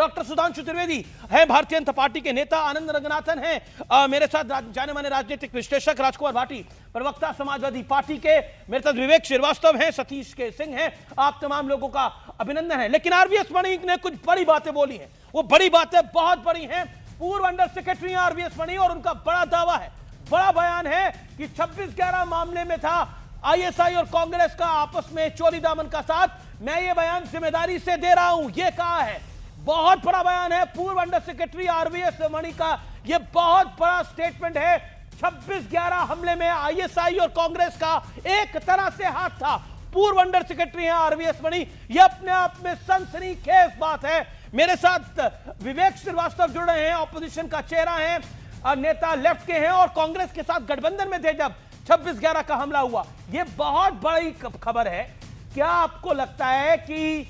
Doctor Sudhanshu Trivedi हैं, Bharatiya Janata party के नेता आनंद रंगनाथन हैं, मेरे साथ जाने माने राजनीतिक विश्लेषक राजकुमार भाटी, प्रवक्ता समाजवादी पार्टी के मेरे साथ विवेक श्रीवास्तव हैं, सतीश के सिंह हैं। आप तमाम लोगों का अभिनंदन है। लेकिन आरवीएस मणि ने कुछ बड़ी बातें बोली हैं, वो बड़ी बातें बहुत बड़ी हैं। पूर्व अंडर सेक्रेटरी आरवीएस मणि और उनका बड़ा दावा है, बड़ा बयान है कि 26/11 मामले में था आईएसआई और कांग्रेस का आपस में चोरी दामन का साथ। मैं ये बयान जिम्मेदारी से दे रहा हूं, ये कहा है। बहुत बड़ा बयान है पूर्व अंडर सेक्रेटरी आरवीएस मणि का, ये बहुत बड़ा स्टेटमेंट है। 26/11 हमले में आईएसआई और कांग्रेस का एक तरह से हाथ था। पूर्व अंडर सेक्रेटरी हैं आरवीएस मणि, ये अपने आप में सनसनीखेज बात है। मेरे साथ विवेक श्रीवास्तव जुड़ रहे हैं, ऑपोजिशन का चेहरा है, नेता लेफ्ट के हैं और कांग्रेस के साथ गठबंधन में थे जब 26/11 का हमला हुआ। यह बहुत बड़ी खबर है। क्या आपको लगता है कि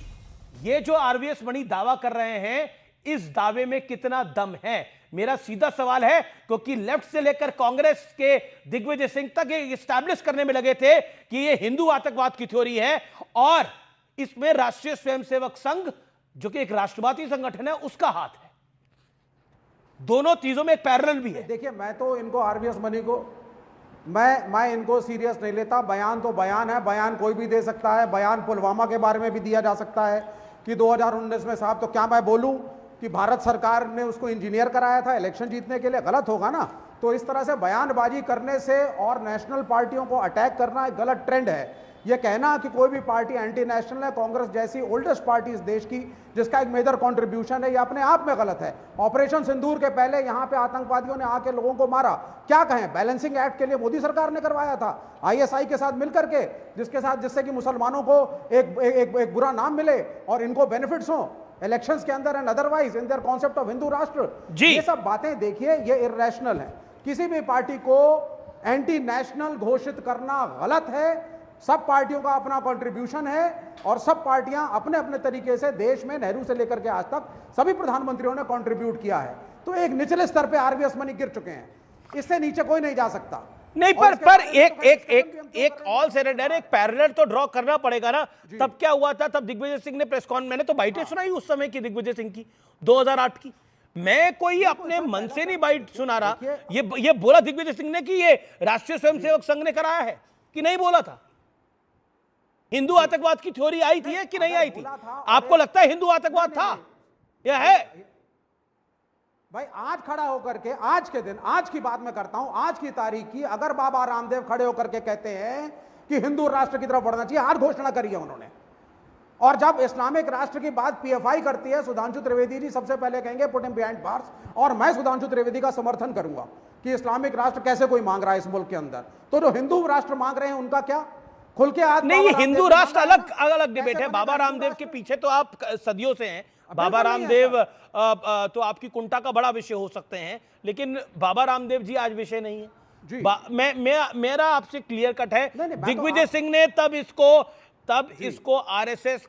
ये जो आरवीएस मणि दावा कर रहे हैं, इस दावे में कितना दम है? मेरा सीधा सवाल है, क्योंकि लेफ्ट से लेकर कांग्रेस के दिग्विजय सिंह तक एस्टैब्लिश करने में लगे थे कि ये हिंदू आतंकवाद की थ्योरी है और इसमें राष्ट्रीय स्वयंसेवक संघ, जो कि एक राष्ट्रवादी संगठन है, उसका हाथ है। दोनों चीजों में एक पैरेलल भी है। देखिए, मैं तो इनको आरवीएस मणि को मैं इनको सीरियस नहीं लेता। बयान तो बयान है, बयान कोई भी दे सकता है। बयान पुलवामा के बारे में भी दिया जा सकता है कि 2019 में साहब, तो क्या मैं बोलूं कि भारत सरकार ने उसको इंजीनियर कराया था इलेक्शन जीतने के लिए? गलत होगा ना। तो इस तरह से बयानबाजी करने से और नेशनल पार्टियों को अटैक करना एक गलत ट्रेंड है। यह कहना कि कोई भी पार्टी एंटी नेशनल है, कांग्रेस जैसी ओल्डेस्ट पार्टी इस देश की जिसका एक मेजर कंट्रीब्यूशन है, यह अपने आप में गलत है। ऑपरेशन सिंदूर के पहले यहां पे आतंकवादियों ने आके लोगों को मारा। क्या कहें, बैलेंसिंग एक्ट के लिए मोदी सरकार ने करवाया था आईएसआई के साथ मिलकर के, जिससे कि मुसलमानों को एक बुरा नाम मिले और इनको बेनिफिट्स हो इलेक्शंस के अंदर and otherwise in their concept of Hindu राष्ट्र। ये सब बातें देखिए, ये इर्रेशनल है। किसी भी पार्टी को एंटी नेशनल घोषित करना गलत है। सब पार्टियों का अपना कंट्रीब्यूशन है और सब पार्टियां अपने अपने तरीके से देश में नेहरू से लेकर के आज तक सभी प्रधानमंत्रियों ने कंट्रीब्यूट किया है। तो एक निचले स्तर पे आरवीएस मणि गिर चुके हैं, इससे नीचे कोई नहीं जा सकता। नहीं, पर एक ऑल सेरेंडर, एक पैरेलल तो ड्रॉ करना पड़ेगा ना। तब क्या हुआ था? तब दिग्विजय सिंह ने प्रेस कॉन्फ्रेंस, मैंने तो बाइटें सुनाई उस समय की दिग्विजय सिंह की 2008 की। मैं कोई अपने मन से नहीं बाइट सुना रहा। ये बोला दिग्विजय सिंह ने कि ये राष्ट्रीय स्वयंसेवक संघ ने कराया है कि नहीं बोला था? हिंदू आतंकवाद की थ्योरी आई थी कि नहीं आई थी? आपको लगता है हिंदू आतंकवाद था? यह है भाई, आज खड़ा होकर के, आज के दिन, आज की बात मैं करता हूं, आज की तारीख की, अगर बाबा रामदेव खड़े होकर के कहते हैं कि हिंदू राष्ट्र की तरफ बढ़ना चाहिए, आज घोषणा करी है उन्होंने। और जब इस्लामिक राष्ट्र की बात पीएफआई करती है, सुधांशु त्रिवेदी जी सबसे पहले कहेंगे पुट हिम बिहाइंड बार्स, और मैं सुधांशु त्रिवेदी का समर्थन करूंगा कि इस्लामिक राष्ट्र कैसे कोई मांग रहा है इस मुल्क के अंदर। तो जो हिंदू राष्ट्र मांग रहे हैं उनका क्या? खुल के आज नहीं, हिंदू राष्ट्र अलग अलग डिबेट है। बाबा रामदेव के पीछे तो आप सदियों से हैं। बाबा रामदेव तो आपकी कुंठा का बड़ा विषय हो सकते हैं, लेकिन बाबा रामदेव जी आज विषय नहीं है। मेरा आपसे क्लियर कट है, दिग्विजय सिंह ने तब इसको आरएसएस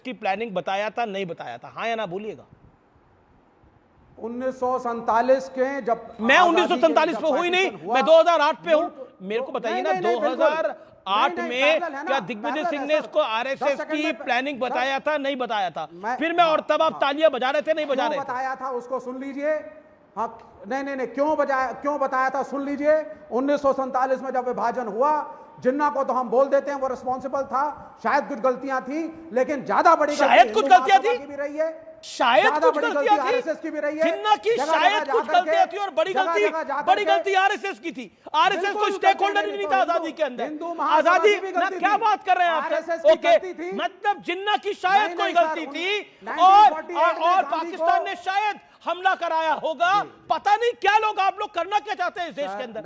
की प्लानिंग बताया था, नहीं बताया था? हाँ या ना बोलिएगा। 1947 के जब मैं 1947 पे हुई नहीं, मैं 2008 पे हूं। मेरे को बताइए ना, 2008 में क्या दिग्विजय सिंह ने इसको आरएसएस की प्लानिंग बताया था, नहीं बताया था? फिर मैं, और तब आप तालियां बजा रहे थे, नहीं बजा रहे थे? बताया था, उसको सुन लीजिए। हाँ, नहीं, क्यों बताया था, सुन लीजिए। 1947 में जब विभाजन हुआ, जिन्ना को तो हम बोल देते हैं वो रिस्पॉन्सिबल था, शायद कुछ गलतियां थी, लेकिन ज्यादा बड़ी शायद कुछ गलतियां थी भी रही है, शायद कुछ गलतियां थी आरएसएस की भी रही है, जिन्ना की शायद कुछ गलतियां थी, और बड़ी गलती आरएसएस की थी। आरएसएस को स्टेक होल्डर ही नहीं था आजादी के अंदर। आजादी ना, क्या बात कर रहे हैं आप? ओके, मतलब जिन्ना की शायद कोई गलती थी और पाकिस्तान ने शायद हमला कराया होगा। पता नहीं क्या लोग, आप लोग करना क्या चाहते हैं इस देश के अंदर?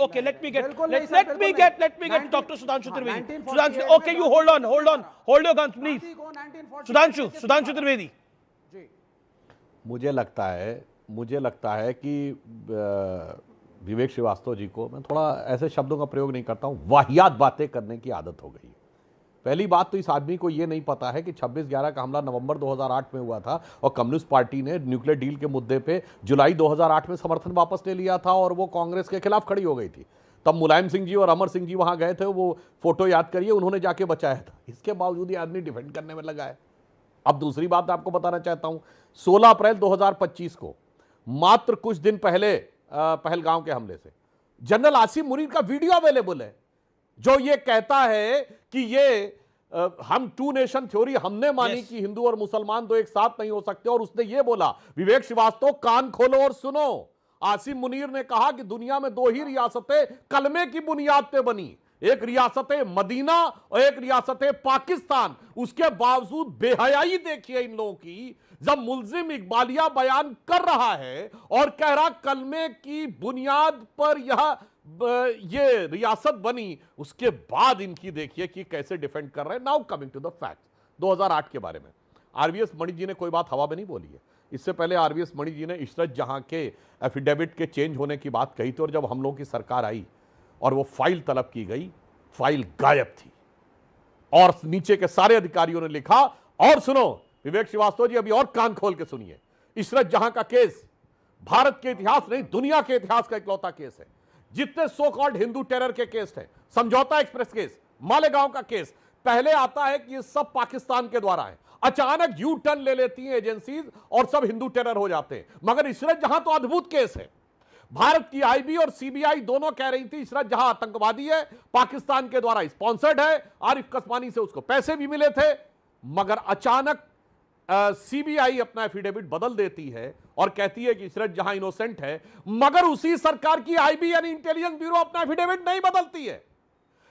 Okay, let me gate doctor Sudhanshu Trivedi. Sudhanshu, okay, you hold on your guns please. Sudhanshu Trivedi, मुझे लगता है कि विवेक श्रीवास्तव जी को, मैं थोड़ा ऐसे शब्दों का प्रयोग नहीं करता हूं, वाहियात बातें करने की आदत हो गई है। पहली बात तो इस आदमी को यह नहीं पता है कि 26/11 का हमला नवंबर 2008 में हुआ था और कम्युनिस्ट पार्टी ने न्यूक्लियर डील के मुद्दे पे जुलाई 2008 में समर्थन वापस ले लिया था और वो कांग्रेस के खिलाफ खड़ी हो गई थी। तब मुलायम सिंह जी और अमर सिंह जी वहां गए थे, वो फोटो याद करिए, उन्होंने जाके बचाया था। इसके बावजूद ये आदमी डिफेंड करने में लगा है। अब दूसरी बात आपको बताना चाहता हूं, 16 अप्रैल 2025 को, मात्र कुछ दिन पहले पहलगांव के हमले से, जनरल आसिम मुनीर का वीडियो अवेलेबल है, जो ये कहता है कि ये हम टू नेशन थ्योरी हमने मानी कि हिंदू और मुसलमान तो एक साथ नहीं हो सकते, और उसने ये बोला, विवेक श्रीवास्तव कान खोलो और सुनो, आसिम मुनीर ने कहा कि दुनिया में 2 ही रियासतें कलमे की बुनियाद पे बनी, एक रियासत मदीना और एक रियासत पाकिस्तान। उसके बावजूद बेहयाई देखिए इन लोगों की, जब मुल्जिम इकबालिया बयान कर रहा है और कह रहा कलमे की बुनियाद पर ये रियासत बनी, उसके बाद इनकी देखिए कि कैसे डिफेंड कर रहे हैं। Now coming to the fact, 2008 के बारे में आरवीएस मणि जी ने कोई बात हवा में नहीं बोली है। इससे पहले आरवीएस मणि जी ने इशरत जहां के एफिडेविट के चेंज होने की बात कही थी, और जब हम लोगों की सरकार आई और वो फाइल तलब की गई, फाइल गायब थी, और नीचे के सारे अधिकारियों ने लिखा, और सुनो विवेक श्रीवास्तव जी, अभी और कान खोल के सुनिए, इशरत जहां का केस भारत के इतिहास नहीं दुनिया के इतिहास का इकलौता केस है। जितने सो कॉल्ड हिंदू टेरर के केस हैं, समझौता एक्सप्रेस केस, मालेगांव का केस, पहले आता है कि ये सब पाकिस्तान के द्वारा है, अचानक यू टर्न ले लेती हैं एजेंसीज और सब हिंदू टेरर हो जाते हैं। मगर इशरत जहां तो अद्भुत केस है, भारत की आईबी और सीबीआई दोनों कह रही थी इशरत जहां आतंकवादी है, पाकिस्तान के द्वारा स्पॉन्सर्ड है, आरिफ कस्मानी से उसको पैसे भी मिले थे, मगर अचानक सीबीआई अपना एफिडेविट बदल देती है और कहती है कि इशरत जहां इनोसेंट है, मगर उसी सरकार की आईबी यानी इंटेलिजेंस ब्यूरो अपना एफिडेविट नहीं बदलती है।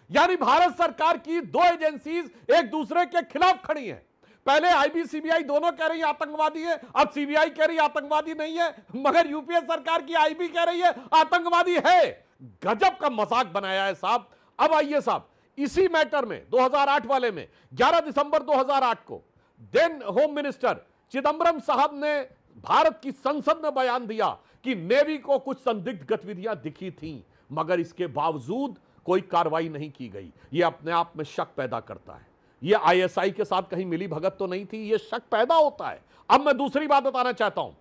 यानी भारत सरकार की 2 एजेंसीज एक दूसरे के खिलाफ खड़ी हैं। पहले आईबी सीबीआई दोनों कह रही है आतंकवादी है, अब सीबीआई कह रही है आतंकवादी नहीं है, मगर यूपीए सरकार की आईबी कह रही है आतंकवादी है। गजब का मजाक बनाया है साहब। अब आइए साहब, इसी मैटर में 2008 वाले में 11 दिसंबर 2008 को देन होम मिनिस्टर चिदंबरम साहब ने भारत की संसद में बयान दिया कि नेवी को कुछ संदिग्ध गतिविधियां दिखी थीं, मगर इसके बावजूद कोई कार्रवाई नहीं की गई। यह अपने आप में शक पैदा करता है, यह आईएसआई के साथ कहीं मिली भगत तो नहीं थी, यह शक पैदा होता है। अब मैं दूसरी बात बताना चाहता हूं,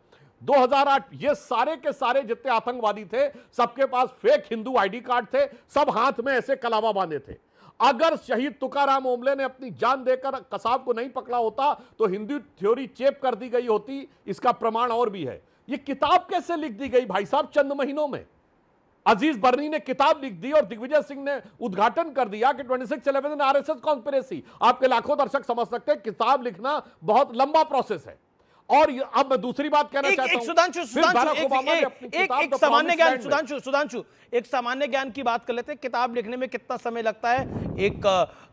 2008 ये सारे के सारे जितने आतंकवादी थे, सबके पास फेक हिंदू आईडी कार्ड थे, सब हाथ में ऐसे कलावा बांधे थे। अगर शहीद तुकाराम ओमले ने अपनी जान देकर कसाब को नहीं पकड़ा होता तो हिंदू थ्योरी चेप कर दी गई होती। इसका प्रमाण और भी है। यह किताब कैसे लिख दी गई भाई साहब, चंद महीनों में अजीज बर्नी ने किताब लिख दी और दिग्विजय सिंह ने उद्घाटन कर दिया कि 26/11 आरएसएस कॉन्स्पिरेसी। आपके लाखों दर्शक समझ सकते हैं किताब लिखना बहुत लंबा प्रोसेस है। और अब मैं दूसरी बात कहना चाहता हूं, एक सामान्य ज्ञान, सुधांशु एक सामान्य ज्ञान की बात कर लेते हैं। किताब लिखने में कितना समय लगता है? एक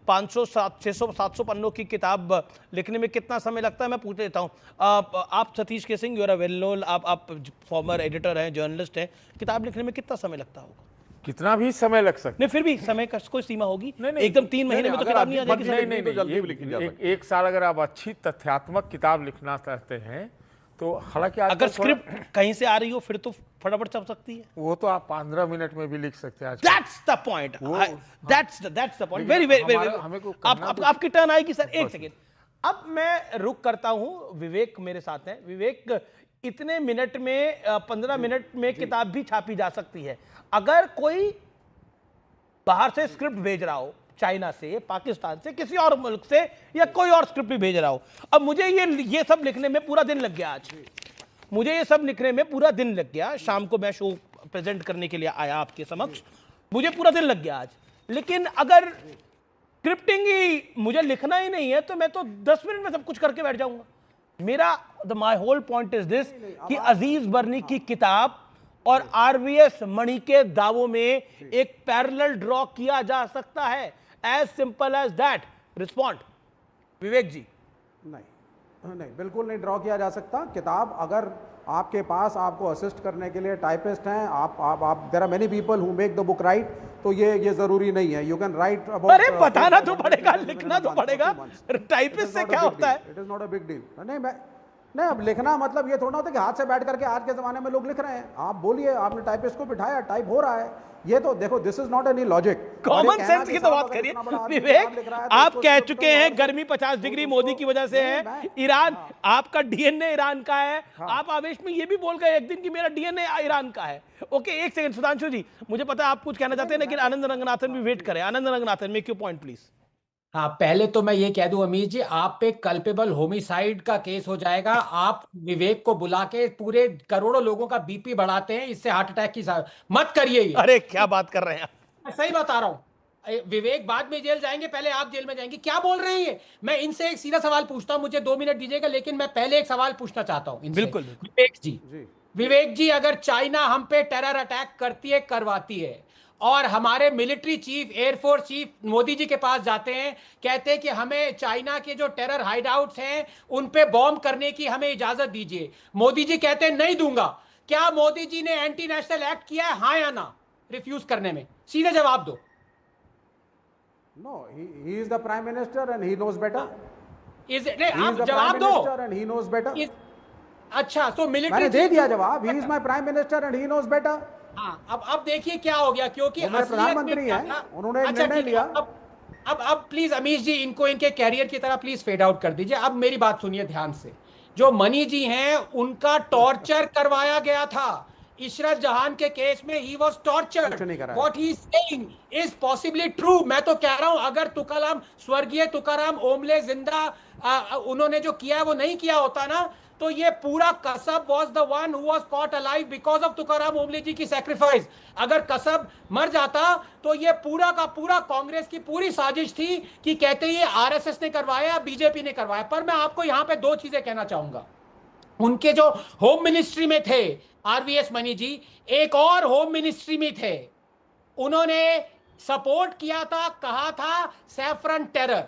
500 600 700 पन्नों की किताब लिखने में कितना समय लगता है? मैं पूछ लेता हूं, आप Satish K Singh, you are well known, आप फॉर्मर एडिटर हैं, जर्नलिस्ट हैं, किताब लिखने में कितना समय लगता होगा? कितना भी समय लग सकता नहीं, फिर भी समय का कोई सीमा होगी? एकदम 3 महीने में तो किताब नहीं आ जाएगी। नहीं, एक साल अगर आप अच्छी तथ्यात्मक किताब लिखना चाहते हैं तो, हालांकि अगर स्क्रिप्ट कहीं से आ रही हो फिर तो फटाफट चल सकती है। वो तो आप 15 मिनट में भी लिख सकते हैं। That's the point. That's the point. Very. आपकी टर्न आएगी सर, एक सेकेंड। अब मैं रुक करता हूं, विवेक मेरे साथ हैं। विवेक, इतने मिनट में 15 मिनट में किताब भी छापी जा सकती है। अगर कोई बाहर से स्क्रिप्ट भेज रहा हो, चाइना से, पाकिस्तान से, किसी और मुल्क से, या कोई और स्क्रिप्ट भी भेज रहा हो, अब मुझे ये सब लिखने में पूरा दिन लग गया। आज मुझे ये सब लिखने में पूरा दिन लग गया। शाम को मैं शो प्रेजेंट करने के लिए आया आपके समक्ष, मुझे पूरा दिन लग गया आज। लेकिन अगर स्क्रिप्टिंग ही मुझे लिखना ही नहीं है तो मैं तो 10 मिनट में सब कुछ करके बैठ जाऊंगा। मेरा my whole point is this कि अजीज बर्नी की किताब और आरवीएस मणि के दावों में एक पैरेलल ड्रॉ किया जा सकता है। As simple as that. Respond Vivek ji. नहीं, बिल्कुल नहीं ड्रॉ किया जा सकता। किताब अगर आपके पास आपको असिस्ट करने के लिए टाइपिस्ट हैं, आप there are many people who make the book right, तो ये जरूरी नहीं है। यू कैन राइट अबाउट, अरे बताना तो पड़ेगा, लिखना तो पड़ेगा। टाइपिस्ट से क्या होता है? It is not a big deal. नहीं, अब लिखना मतलब ये थोड़ा होता है कि हाथ से बैठ करके आज के जमाने में लोग लिख रहे हैं। आप बोलिए, आपने टाइपिस्ट को बिठाया, टाइप हो रहा है। ये तो देखो, this is not any logic. Common sense की तो बात करिए विवेक। आप कह चुके हैं गर्मी 50 डिग्री मोदी की वजह से है। ईरान, आपका डीएनए ईरान का है। आप आवेश में ये भी बोल गए एक दिन कि मेरा डीएनए ईरान का है। ओके, एक सेकंड सुधांशु जी, मुझे पता है आप कुछ कहना चाहते हैं, लेकिन आनंद रंगनाथन भी वेट करें। Anand Ranganathan, make your point please. हाँ, पहले तो मैं ये कह दूं अमीर जी, आप पे कल्पेबल होमिसाइड का केस हो जाएगा। आप विवेक को बुला के पूरे करोड़ों लोगों का बीपी बढ़ाते हैं, इससे हार्ट अटैक की मत करिए ये। अरे क्या बात कर रहे हैं आप? मैं सही बता रहा हूं, विवेक बाद में जेल जाएंगे, पहले आप जेल में जाएंगे। क्या बोल रहे हैं ये? मैं इनसे एक सीधा सवाल पूछता हूं, मुझे 2 मिनट दीजिएगा, लेकिन मैं पहले एक सवाल पूछना चाहता हूं इनसे। बिल्कुल। विवेक जी, विवेक जी, अगर चाइना हम पे टेरर अटैक करती है, करवाती है, और हमारे military chief, air force chief Modi ji के पास जाते हैं, कहते हैं कि हमें चाइना के जो टेरर हाइडआउट्स हैं उन पे बॉम्ब करने की हमें इजाजत दीजिए, मोदी जी कहते हैं नहीं दूंगा। क्या मोदी जी ने एंटी नेशनल एक्ट किया है, हाँ या ना, रिफ्यूज करने में? सीधे जवाब दो। No, he is the prime minister and he knows better. नहीं, He is आप the जवाब prime दो। minister and he knows better. अच्छा, तो मिलिट्री मैंने दे दिया जवाब। He is my prime minister and he knows better. हाँ, अब देखिए क्या हो गया, क्योंकि वो मेरे असलियत में प्रधानमंत्री क्या हैं, था। उन्होंने अच्छा, निर्णय ठीक है, लिया। अब प्लीज अमीश जी, इनको इनके कैरियर की तरह प्लीज फेड आउट कर दीजिए। अब मेरी बात सुनिए ध्यान से। जो मनी जी हैं, उनका टॉर्चर करवाया गया था इशरत जहान के केस में। He was tortured. What he is saying is possibly true. मैं तो कह रहा हूं, अगर तुकाराम, स्वर्गीय तुकाराम ओमले जिंदा उन्होंने जो किया है वो नहीं किया होता ना, तो ये पूरा Kasab was the one who was caught alive because of Tukaram Omble ji की सैक्रिफाइस। अगर कसब मर जाता तो ये पूरा का पूरा कांग्रेस की पूरी साजिश थी कि कहते ये आरएसएस ने करवाया, बीजेपी ने करवाया। पर मैं आपको यहां पे 2 चीजें कहना चाहूंगा। उनके जो होम मिनिस्ट्री में थे आरवीएस मनी जी, एक और होम मिनिस्ट्री में थे, उन्होंने सपोर्ट किया था, कहा था सैफरन टेरर।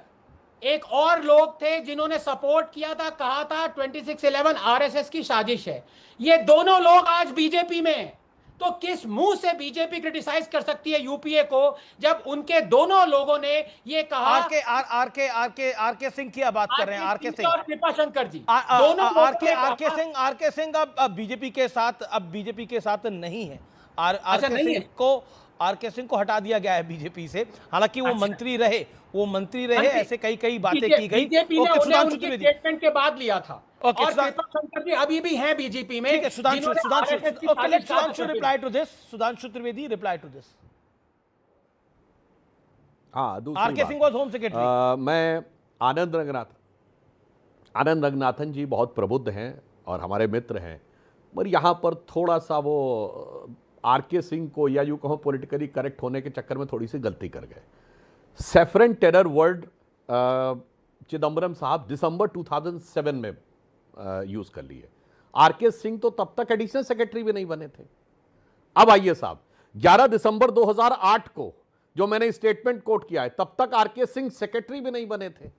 एक और लोग थे जिन्होंने सपोर्ट किया था, कहा था 2611 आरएसएस की साजिश है। ये दोनों लोग आज बीजेपी में। तो किस मुंह से बीजेपी क्रिटिसाइज कर सकती है यूपीए को, जब उनके दोनों लोगों ने ये कहा। आरके सिंह की बात कर रहे हैं। आरके सिंह और कृपाशंकर जी, आरके सिंह अब बीजेपी के साथ नहीं है। आरके सिंह को हटा दिया गया है बीजेपी से। हालांकि वो मंत्री रहे, ऐसे कई बातें की गई। बीजेपी ने उनके स्टेटमेंट के बाद लिया था। और कृपाशंकर जी अभी भी हैं बीजेपी में। ठीक है, Sudhanshu reply to this. Sudhanshu Trivedi reply to this. हाँ, दूसरी RK Singh was home secretary. मैं आनंद रंगनाथन जी बहुत प्रबुद्ध हैं और हमारे मित्र हैं, पर यहाँ पर थोड़ा सा वो आरके सिंह को, या यूँ कहो पॉलिटिकली करेक्ट होने के चक्कर में थोड़ी सी गलती कर गए। सैफरन टेरर वर्ड चिदम्बरम साहब दिसंबर 2007 में यूज कर लिए। आरके सिंह तो तब तक एडिशनल सेक्रेटरी भी नहीं बने थे। अब आइए साहब, 11 दिसंबर 2008 को जो मैंने स्टेटमेंट कोट किया है, तब तक आरके सिंह सेक्रेटरी भी नहीं बने थे।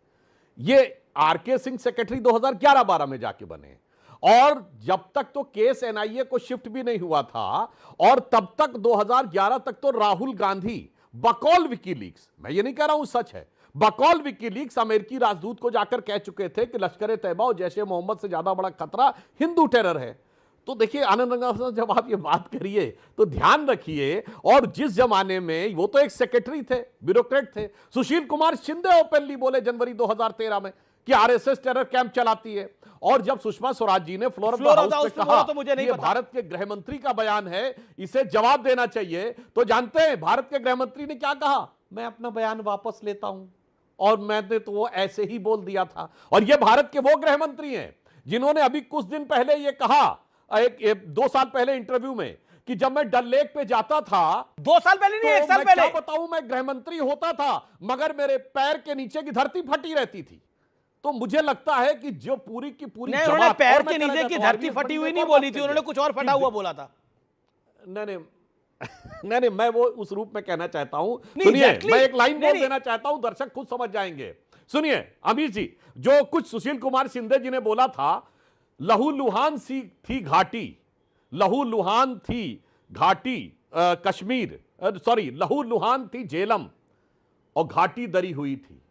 ये आरके सिंह सेक्रेटरी 2011-12 में जाके बने, और जब तक तो केस एनआईए को शिफ्ट भी नहीं हुआ था, और तब तक 2011 तक तो राहुल गांधी बकौल विकीलीक्स, मैं ये नहीं कह रहा हूं सच है, बकौल विकीलीक्स अमेरिकी राजदूत को जाकर कह चुके थे कि लश्कर तैयबा और जैश ए मोहम्मद से ज्यादा बड़ा खतरा हिंदू टेरर है। तो देखिए आनंद रंगनाथन, जब आप ये बात करिए तो ध्यान रखिए, और जिस जमाने में वो तो एक सेक्रेटरी थे, ब्यूरोक्रेट थे। सुशील कुमार शिंदे ओपनली बोले जनवरी 2013 में कि आरएसएस टेरर कैंप चलाती है। और जब सुषमा स्वराज जी ने फ्लोर ऑफ द हाउस पे कहा तो मुझे नहीं पता, भारत के गृह मंत्री का बयान है, इसे जवाब देना चाहिए, तो जानते हैं भारत के गृह मंत्री ने क्या कहा? मैं अपना बयान वापस लेता हूं। और मैंने तो वो ऐसे ही बोल दिया था। और ये भारत के वो गृह मंत्री हैं जिन्होंने अभी कुछ दिन पहले ये कहा, 2 साल पहले इंटरव्यू में, कि जब मैं डल लेक पे जाता था, 2 साल पहले नहीं, 1 साल पहले, क्या बताऊं, मैं गृह मंत्री होता था मगर मेरे पैर के नीचे की धरती फटी रहती थी। तो मुझे लगता है कि जो पूरी की पूरी उन्होंने पैर के नीचे की धरती फटी हुई नहीं बोली थी, उन्होंने कुछ और फटा हुआ बोला था। नहीं, मैं वो उस रूप में कहना चाहता हूं। सुनिए, मैं एक लाइन बोल देना चाहता हूं, दर्शक खुद समझ जाएंगे। सुनिए अमीर जी, जो कुछ सुशील कुमार शिंदे जी ने बोला था, लहू लुहान सी थी घाटी, लहू लुहान थी घाटी कश्मीर, सॉरी, लहू लुहान थी झेलम और घाटी दरी हुई थी,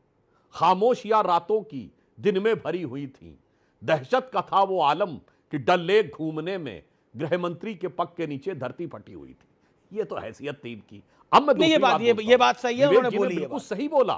खामोशियां रातों की दिन में भरी हुई थी, दहशत का था वो आलम कि डल लेक घूमने में गृह मंत्री के पग के नीचे धरती फटी हुई थी। ये तो हैसियत थी इनकी। अब मैं ये बात सही है, उन्होंने बोली, बिल्कुल सही बोला।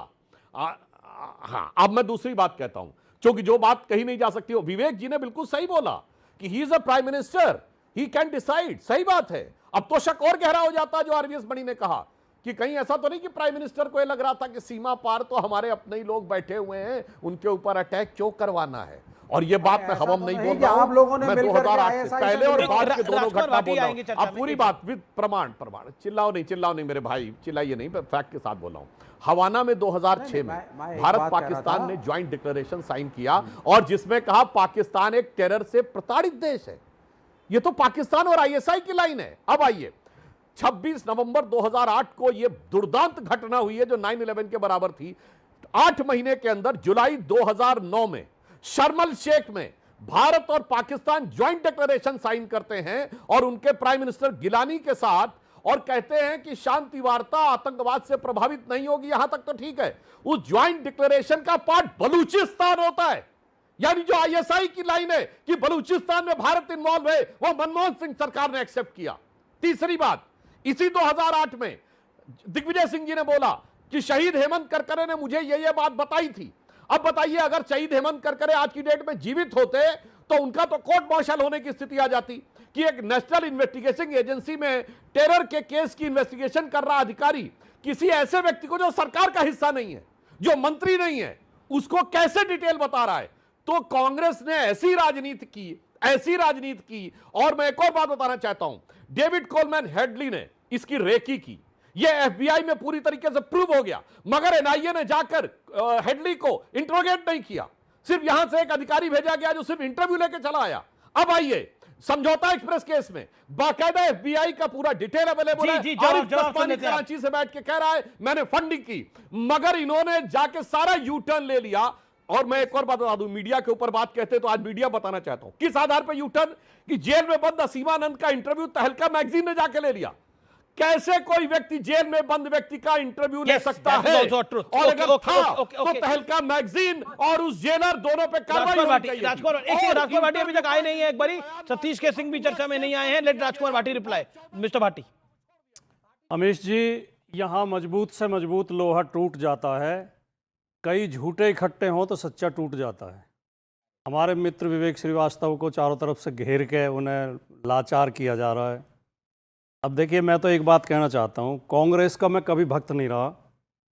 हाँ, अब मैं दूसरी बात कहता हूं, क्योंकि जो बात कही नहीं जा सकती, विवेक जी ने बिल्कुल सही बोला कि he is a prime minister, he can decide. सही बात है। अब तो शक और गहरा हो जाता है जो आरवीएस मणि ने कहा कि कहीं ऐसा तो नहीं कि प्राइम मिनिस्टर को ये लग रहा था कि सीमा पार तो हमारे अपने ही लोग बैठे हुए हैं, उनके ऊपर अटैक क्यों करवाना है। और ये बात मैं हवम नहीं बोल रहा हूं, आप लोगों ने मैं मिलकर 2008 से पहले और बाद के दोनों राजकुमार घटना भाटी बोल रहा आएंगे हूं। चर्चा अब में। पूरी बात विद प्रमाण चिल्लाओ नहीं मेरे भाई, चिल्लाइए नहीं, फैक्ट के साथ बोल रहा हूं। हवाना में 2006 में मैं एक भारत बात कह रहा पाकिस्तान था। ने ज्वाइंट डिक्लेरेशन साइन किया और जिसमें कहा पाकिस्तान एक टेरर से प्रताड़ित देश है। ये तो पाकिस्तान और आईएसआई की लाइन है। अब आइए 26 नवंबर 2008 को यह दुर्दांत घटना हुई है जो 9/11 के बराबर थी। 8 महीने के अंदर जुलाई 2009 में शर्म एल शेख में भारत और पाकिस्तान ज्वाइंट डिक्लेरेशन साइन करते हैं और उनके प्राइम मिनिस्टर गिलानी के साथ, और कहते हैं कि शांति वार्ता आतंकवाद से प्रभावित नहीं होगी। यहां तक तो ठीक है। उस ज्वाइंट डिक्लेरेशन का पार्ट बलूचिस्तान होता है, यानी जो आईएसआई की लाइन है कि बलूचिस्तान में भारत इन्वॉल्व है, वो मनमोहन सिंह सरकार ने एक्सेप्ट किया। तीसरी बात, इसी 2008 में दिग्विजय सिंह जी ने बोला कि शहीद हेमंत करकरे ने मुझे ये बात बताई थी। अब बताइए, अगर शहीद हेमंत करकरे आज की डेट में जीवित होते तो उनका तो कोर्ट मार्शल होने की स्थिति आ जाती कि एक नेशनल इन्वेस्टिगेशन एजेंसी में टेरर के केस की इन्वेस्टिगेशन कर रहा अधिकारी किसी ऐसे व्यक्ति को जो सरकार का हिस्सा नहीं है, जो मंत्री नहीं है, उसको कैसे डिटेल बता रहा है। तो कांग्रेस ने ऐसी राजनीति की। और मैं एक और बात बताना चाहता हूं, डेविड कोलमैन हेडली ने इसकी रेकी की, यह एफबीआई में पूरी तरीके से प्रूव हो गया, मगर एनआईए ने जाकर हेडली को इंट्रोगेट नहीं किया। सिर्फ यहां से एक अधिकारी भेजा गया जो सिर्फ इंटरव्यू लेके चला आया। अब आइए, समझौता एक्सप्रेस केस में बाकायदा एफबीआई का पूरा डिटेल अवेलेबल है। आरिफ तस्मानी कराची से बैठ के कह रहा है मैंने फंडिंग की, मगर इन्होंने जाके सारा यू टर्न ले लिया। और मैं एक और बात बता दूं, मीडिया के ऊपर बात कहते तो आज मीडिया बताना चाहता हूं किस आधार पर यू टर्न, कि जेल में बंद असीमानंद का इंटरव्यू तहलका मैगजीन ने जाके ले लिया। कैसे कोई व्यक्ति जेल में बंद व्यक्ति का इंटरव्यू ले सकता है? और अगर था तो तहलका मैगजीन और उस जेलर दोनों पे कार्रवाई होनी चाहिए। राजकुमार भाटी अभी तक आए नहीं है। एक बारी सतीश के सिंह भी चर्चा में नहीं आए हैं। लेट राजकुमार भाटी रिप्लाई। मिस्टर भाटी। अमीश जी, यहां मजबूत से मजबूत लोहा टूट जाता है, कई झूठे इकट्ठे हों तो सच्चा टूट जाता है। हमारे मित्र विवेक श्रीवास्तव को चारों तरफ से घेर के उन्हें लाचार किया जा रहा है। अब देखिए, मैं तो एक बात कहना चाहता हूँ, कांग्रेस का मैं कभी भक्त नहीं रहा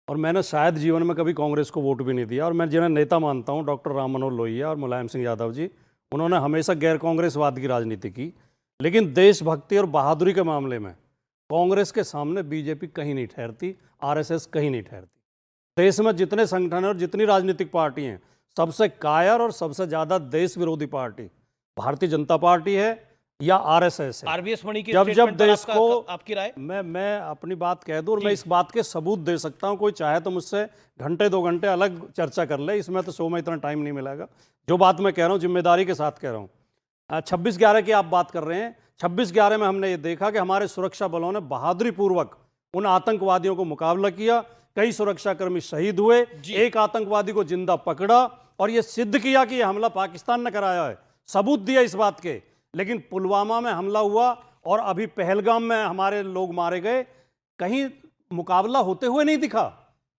और मैंने शायद जीवन में कभी कांग्रेस को वोट भी नहीं दिया। और मैं जिन्हें नेता मानता हूँ, डॉक्टर राम मनोहर लोहिया और मुलायम सिंह यादव जी, उन्होंने हमेशा गैर कांग्रेसवाद की राजनीति की। लेकिन देशभक्ति और बहादुरी के मामले में कांग्रेस के सामने बीजेपी कहीं नहीं ठहरती, आरएसएस कहीं नहीं ठहरती। देश में जितने संगठन और जितनी राजनीतिक पार्टी हैं, सबसे कायर और सबसे ज़्यादा देश विरोधी पार्टी भारतीय जनता पार्टी है या आरएसएस है। आरवीएस मणि की जब देश को, आपकी राय? मैं अपनी बात कह दूं और मैं इस बात के सबूत दे सकता हूं। कोई चाहे तो मुझसे घंटे 2 घंटे अलग चर्चा कर ले, इसमें तो शो में इतना टाइम नहीं मिलेगा। जो बात मैं कह रहा हूं जिम्मेदारी के साथ कह रहा हूं। 26/11 की आप बात कर रहे हैं। 26/11 में हमने ये देखा कि हमारे सुरक्षा बलों ने बहादुरी पूर्वक उन आतंकवादियों को मुकाबला किया। कई सुरक्षाकर्मी शहीद हुए, एक आतंकवादी को जिंदा पकड़ा और यह सिद्ध किया कि यह हमला पाकिस्तान ने कराया है, सबूत दिया इस बात के। लेकिन पुलवामा में हमला हुआ और अभी पहलगाम में हमारे लोग मारे गए, कहीं मुकाबला होते हुए नहीं दिखा।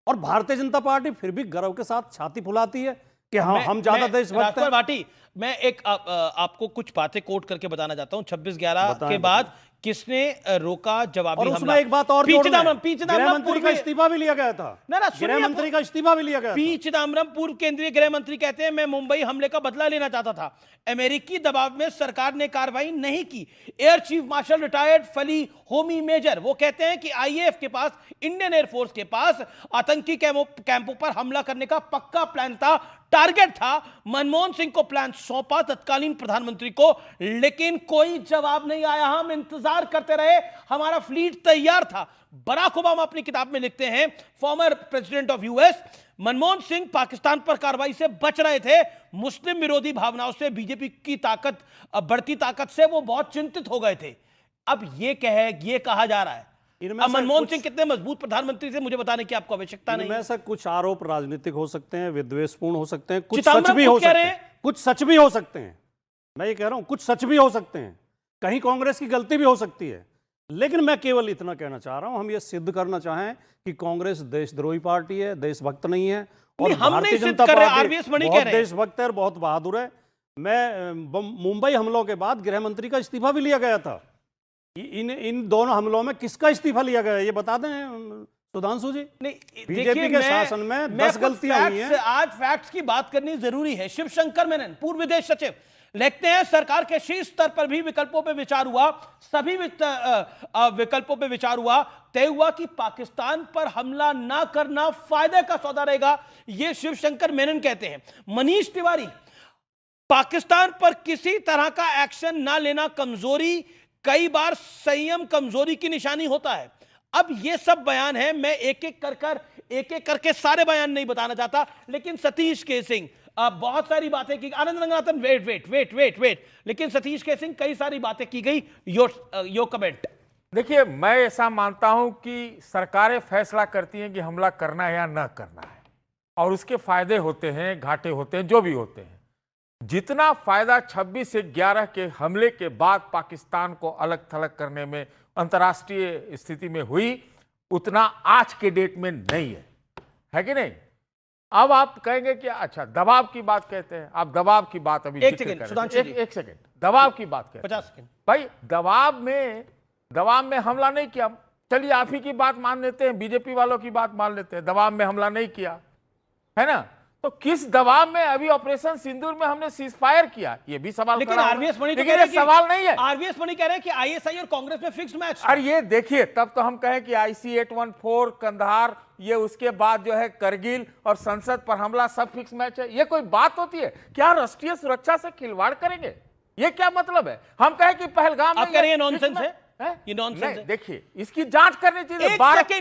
और भारतीय जनता पार्टी फिर भी गर्व के साथ छाती फुलाती है कि हाँ, हम ज्यादा देशभक्त हैं। भाटी, मैं एक आपको कुछ बातें कोट करके बताना चाहता हूं। 26/11 के बाद किसने रोका जवाबी हमला? उसमें एक बात और गृह मंत्री का इस्तीफा भी लिया गया था। गृह मंत्री का इस्तीफा भी लिया गया था। पी चिदम्बरम पूर्व केंद्रीय गृह मंत्री कहते हैं मैं मुंबई हमले का बदला लेना चाहता था, अमेरिकी दबाव में सरकार ने कार्रवाई नहीं की। एयर चीफ मार्शल रिटायर्ड फली होमी मेजर, वो कहते हैं कि आईएएफ के पास, इंडियन एयरफोर्स के पास आतंकी कैंपों पर हमला करने का पक्का प्लान था, टारगेट था। मनमोहन सिंह को प्लान सौंपा तत्कालीन प्रधानमंत्री को, लेकिन कोई जवाब नहीं आया। हम इंतजार करते रहे, हमारा फ्लीट तैयार था। बराक ओबामा अपनी किताब में लिखते हैं, former president of US, Manmohan Singh Pakistan पर कार्रवाई से बच रहे थे। मुस्लिम विरोधी भावनाओं से, बीजेपी की ताकत, बढ़ती ताकत से वो बहुत चिंतित हो गए थे। अब ये कहा जा रहा है अब मनमोहन सिंह कितने मजबूत प्रधानमंत्री थे मुझे बताने की आपको आवश्यकता नहीं। इनमें से कुछ आरोप राजनीतिक हो सकते हैं, विद्वेषपूर्ण हो सकते हैं, कुछ सच भी हो सकते हैं, कुछ सच भी हो सकते हैं। मैं ये कह रहा हूं कुछ सच भी हो सकते हैं, कहीं कांग्रेस की गलती भी हो सकती है। लेकिन मैं केवल इतना कहना चाह रहा हूं, हम ये सिद्ध करना चाहें कि कांग्रेस देशद्रोही पार्टी है, देशभक्त नहीं है। और भारतीय जनता पार्टी बहुत देशभक्त है और बहुत बहादुर है। मैं मुंबई हमलों के बाद गृह मंत्री का इस्तीफा भी लिया गया था। इन दोनों हमलों में किसका इस्तीफा लिया गया है ये बता दें सुधांशु जी। नहीं, बीजेपी के शासन में 10 गलतियां हुई हैं। आज फैक्ट्स की बात करनी जरूरी है। शिवशंकर मेनन, पूर्व विदेश सचिव, लिखते हैं सरकार के शीर्ष स्तर पर भी विकल्पों पर विचार हुआ, सभी विकल्पों पर विचार हुआ, तय हुआ कि पाकिस्तान पर हमला ना करना फायदे का सौदा रहेगा, यह शिवशंकर मेनन कहते हैं। मनीष तिवारी, पाकिस्तान पर किसी तरह का एक्शन ना लेना कमजोरी, कई बार संयम कमजोरी की निशानी होता है। अब ये सब बयान है, मैं एक एक करके सारे बयान नहीं बताना चाहता, लेकिन सतीश के सिंह बहुत सारी बातें की, आनंद रंगनाथन वेट, लेकिन सतीश के सिंह कई सारी बातें की गई। Your comment. देखिए, मैं ऐसा मानता हूं कि सरकारें फैसला करती हैं कि हमला करना है या न करना है, और उसके फायदे होते हैं, घाटे होते हैं, जो भी होते हैं। जितना फायदा 26 से 11 के हमले के बाद पाकिस्तान को अलग थलग करने में अंतर्राष्ट्रीय स्थिति में हुई, उतना आज के डेट में नहीं है कि नहीं? अब आप कहेंगे कि अच्छा दबाव की बात कहते हैं, आप दबाव की बात अभी एक सेकंड दबाव की बात कहते हैं। 50 सेकंड भाई, दबाव में हमला नहीं किया, चलिए आप ही की बात मान लेते हैं, बीजेपी वालों की बात मान लेते हैं, दबाव में हमला नहीं किया है ना, तो किस दबाव में अभी ऑपरेशन सिंदूर में हमने सीज फायर किया, ये भी सवाल। लेकिन आरवीएस मणि तो कह रहे हैं सवाल नहीं है। आरवीएस मणि कह रहे हैं कि आईएसआई और कांग्रेस में फिक्स्ड मैच। अरे ये देखिए, तब तो हम कहें कि IC-814 कंधार, ये उसके बाद जो है करगिल और संसद पर हमला, सब फिक्स मैच है। ये कोई बात होती है क्या? राष्ट्रीय सुरक्षा से खिलवाड़ करेंगे, ये क्या मतलब है? हम कहें कि पहलगाम आप कह रहे हैं नॉनसेंस है, ये नॉनसेंस है। देखिए, इसकी जांच करनी चाहिए। कांग्रेस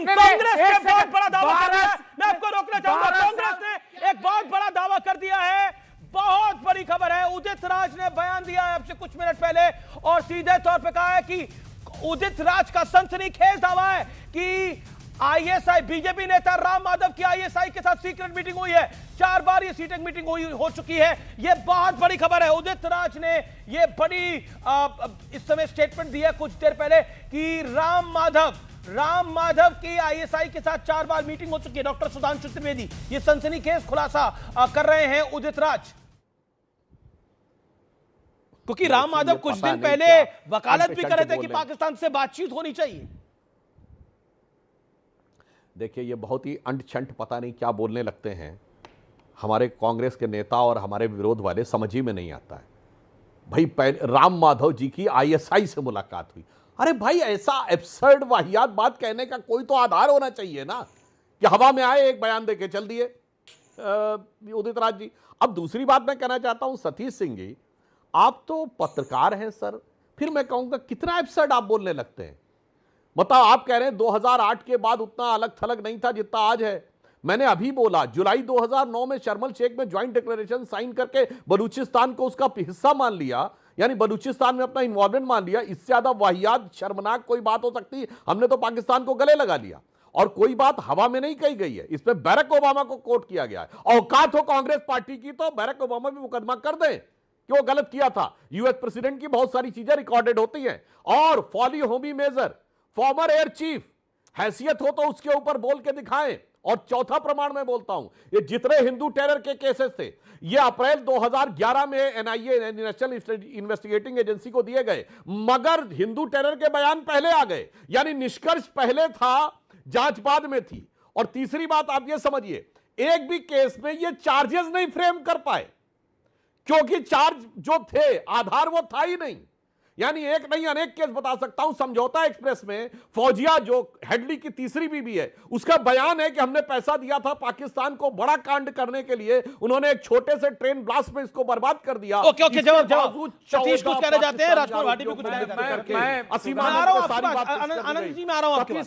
ने बहुत बड़ा दावा कर दिया है, मैं आपको रोकना चाहूंगा। कांग्रेस ने एक बहुत बड़ा दावा कर दिया है, बहुत बड़ी खबर है। उदित राज ने बयान दिया है आपसे कुछ मिनट पहले, और सीधे तौर पे कहा है कि उदित राज का सनसनीखेज दावा है कि आईएसआई, बीजेपी नेता राम माधव की आईएसआई के साथ सीक्रेट मीटिंग हुई है, 4 बार ये सीक्रेट मीटिंग हो चुकी है। ये बहुत बड़ी खबर है। उदित राज ने ये बड़ी इस समय स्टेटमेंट दिया कुछ देर पहले कि राम माधव की आईएसआई के साथ 4 बार मीटिंग हो चुकी है। डॉक्टर सुधांशु त्रिवेदी ये सनसनीखेज खुलासा कर रहे हैं उदित राज, क्योंकि राम माधव कुछ दिन पहले वकालत भी कर रहे थे कि पाकिस्तान से बातचीत होनी चाहिए। देखिए, ये बहुत ही अंट-छंट पता नहीं क्या बोलने लगते हैं हमारे कांग्रेस के नेता, और हमारे विरोध वाले समझ ही में नहीं आता है। भाई, पहले राम माधव जी की आईएसआई से मुलाकात हुई। अरे भाई, ऐसा एब्सर्ड वाहियात बात कहने का कोई तो आधार होना चाहिए ना, कि हवा में आए एक बयान देके चल दिए उदित राज जी। अब दूसरी बात मैं कहना चाहता हूं, सतीश सिंह जी, आप तो पत्रकार हैं सर, फिर मैं कहूंगा कितना एब्सर्ड आप बोलने लगते हैं। बताओ, आप कह रहे हैं 2008 के बाद उतना अलग थलग नहीं था जितना आज है। मैंने अभी बोला, जुलाई 2009 में शर्मल शेख में ज्वाइंट डिक्लेरेशन साइन करके बलूचिस्तान को उसका हिस्सा मान लिया, यानी बलूचिस्तान में अपना इन्वॉल्वमेंट मान लिया। इससे ज्यादा वाहियात, शर्मनाक कोई बात हो सकती है? हमने तो पाकिस्तान को गले लगा लिया, और कोई बात हवा में नहीं कही गई है। इस पे बैरक ओबामा को कोट किया गया है। औकात हो कांग्रेस पार्टी की तो बैरक ओबामा भी मुकदमा कर दें कि वो गलत किया था। यूएस प्रेसिडेंट की बहुत सारी चीजें रिकॉर्डेड होती हैं। और Fali Homi Major, former air chief, हैसियत हो तो उसके ऊपर बोल के दिखाएं। और चौथा प्रमाण मैं बोलता हूं, ये जितने हिंदू टेरर के केसेस थे, ये अप्रैल 2011 में एनआईए, नेशनल इन्वेस्टिगेटिंग एजेंसी को दिए गए, मगर हिंदू टेरर के बयान पहले आ गए, यानी निष्कर्ष पहले था, जांच बाद में थी। और तीसरी बात आप ये समझिए, एक भी केस में ये चार्जेस नहीं फ्रेम कर पाए, क्योंकि चार्ज जो थे, आधार वो था ही नहीं। यानी एक नहीं अनेक केस बता सकता हूं। समझौता एक्सप्रेस में फौजिया, जो हेडली की तीसरी बीवी है, उसका बयान है कि हमने पैसा दिया था पाकिस्तान को बड़ा कांड करने के लिए, उन्होंने एक छोटे से ट्रेन ब्लास्ट में इसको बर्बाद कर दिया। ओके, जवाब सतीश कुछ कहना चाहते हैं, राजकुमार भाटी भी कुछ कहना चाहते हैं। आनंद जी, मैं आ रहा हूं आपके पास।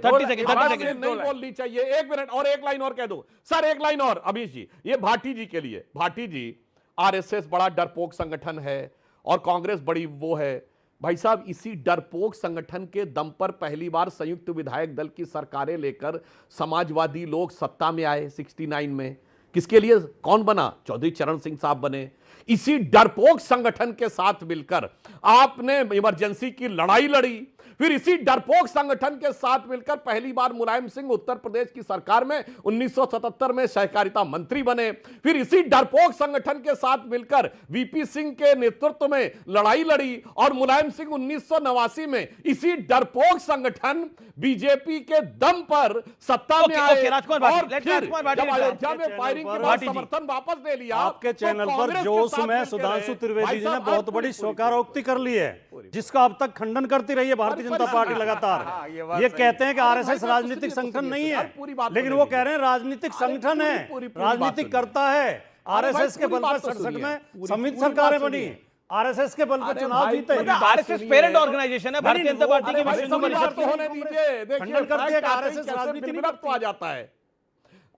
30 सेकंड नहीं बोलनी चाहिए। 1 मिनट और एक लाइन और कह दो सर, एक लाइन और अभी जी, ये भाटी जी के लिए। भाटी जी, आरएसएस बड़ा डरपोक संगठन है और कांग्रेस बड़ी वो है। भाई साहब, इसी डरपोक संगठन के दम पर पहली बार संयुक्त विधायक दल की सरकारें लेकर समाजवादी लोग सत्ता में आए 69 में। किसके लिए कौन बना? चौधरी चरण सिंह साहब बने। इसी डरपोक संगठन के साथ मिलकर आपने इमरजेंसी की लड़ाई लड़ी। फिर इसी डरपोक संगठन के साथ मिलकर पहली बार मुलायम सिंह उत्तर प्रदेश की सरकार में 1977 में सहकारिता मंत्री बने। फिर इसी डरपोक संगठन के साथ मिलकर वीपी सिंह के नेतृत्व में लड़ाई लड़ी और मुलायम सिंह 1989 में इसी डरपोक संगठन बीजेपी के दम पर सत्ता में आए राजकुमार भाटी, और लेट फिर राजकुमार भाटी जब reply। अयोध्या में फायरिंग के बाद भाटी जी। समर्थन वापस ले लिया। आपके तो चैनल पर कांग्रेस के जोश साथ में मिलकर सुधांशु रहे। त्रिवेदी भाई जी ने साहब, बहुत आज बड़ी पूरी- स्वीकारोक्ति कर ली है, जिसका अब तक खंडन करती रही है भारतीय जनता पार्टी लगातार। हाँ, ये बात ये सही कहते हैं कि अरे आरएसएस भाई साहब, राजनीतिक सुनिए, संगठन सुनिए, नहीं यार, है, पूरी बात लेकिन सुनिए वो लीजिए। कह रहे हैं राजनीतिक संगठन है, पूरी बात राजनीतिक सुनिए। करता है। आरएसएस के पूरी बल पर बात तो 67 सुनिए। में पूरी- संविध पूरी सरकारें बात बनी, सुनिए। आरएसएस के बल पर अरे चुनाव भाई, जीते। पूरी बात आरएसएस सुनिए। पेरेंट ऑर्गेनाइजेशन है भारतीय जनता पार्टी की अरे भाई, विश्व हिंदू पूरी बात परिषद तो की। होने दीजिए। देखिए, खंडन करती है कि फैक्ट आते ही आरएसएस कैसे राजनीति नहीं बिगड़त तो आ करती। जाता है।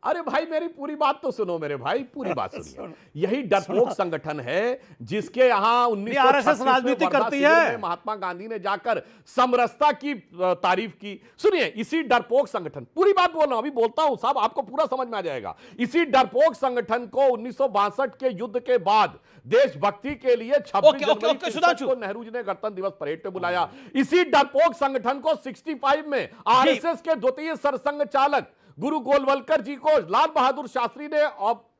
अरे भाई, मेरी पूरी बात तो सुनो मेरे भाई, पूरी बात सुनिए। यही डरपोक संगठन है जिसके यहाँ 1936 में राजनीति वर्धा करती शिविर है। में महात्मा गांधी ने जाकर समरसता की तारीफ की। सुनिए, इसी डरपोक संगठन, पूरी बात बोल रहा हूं, अभी बोलता हूं साहब, आपको पूरा समझ में आ जाएगा। इसी डरपोक संगठन को 1962 के युद्ध के बाद देशभक्ति के लिए 26 ओके, जनवरी ओके, सुधांशु। को नेहरू जी ने गणतंत्र दिवस परेड पे बुलाया। इसी डरपोक संगठन को 65 में आरएसएस के द्वितीय सरसंघ चालक गुरु गोलवलकर जी को लाल बहादुर शास्त्री ने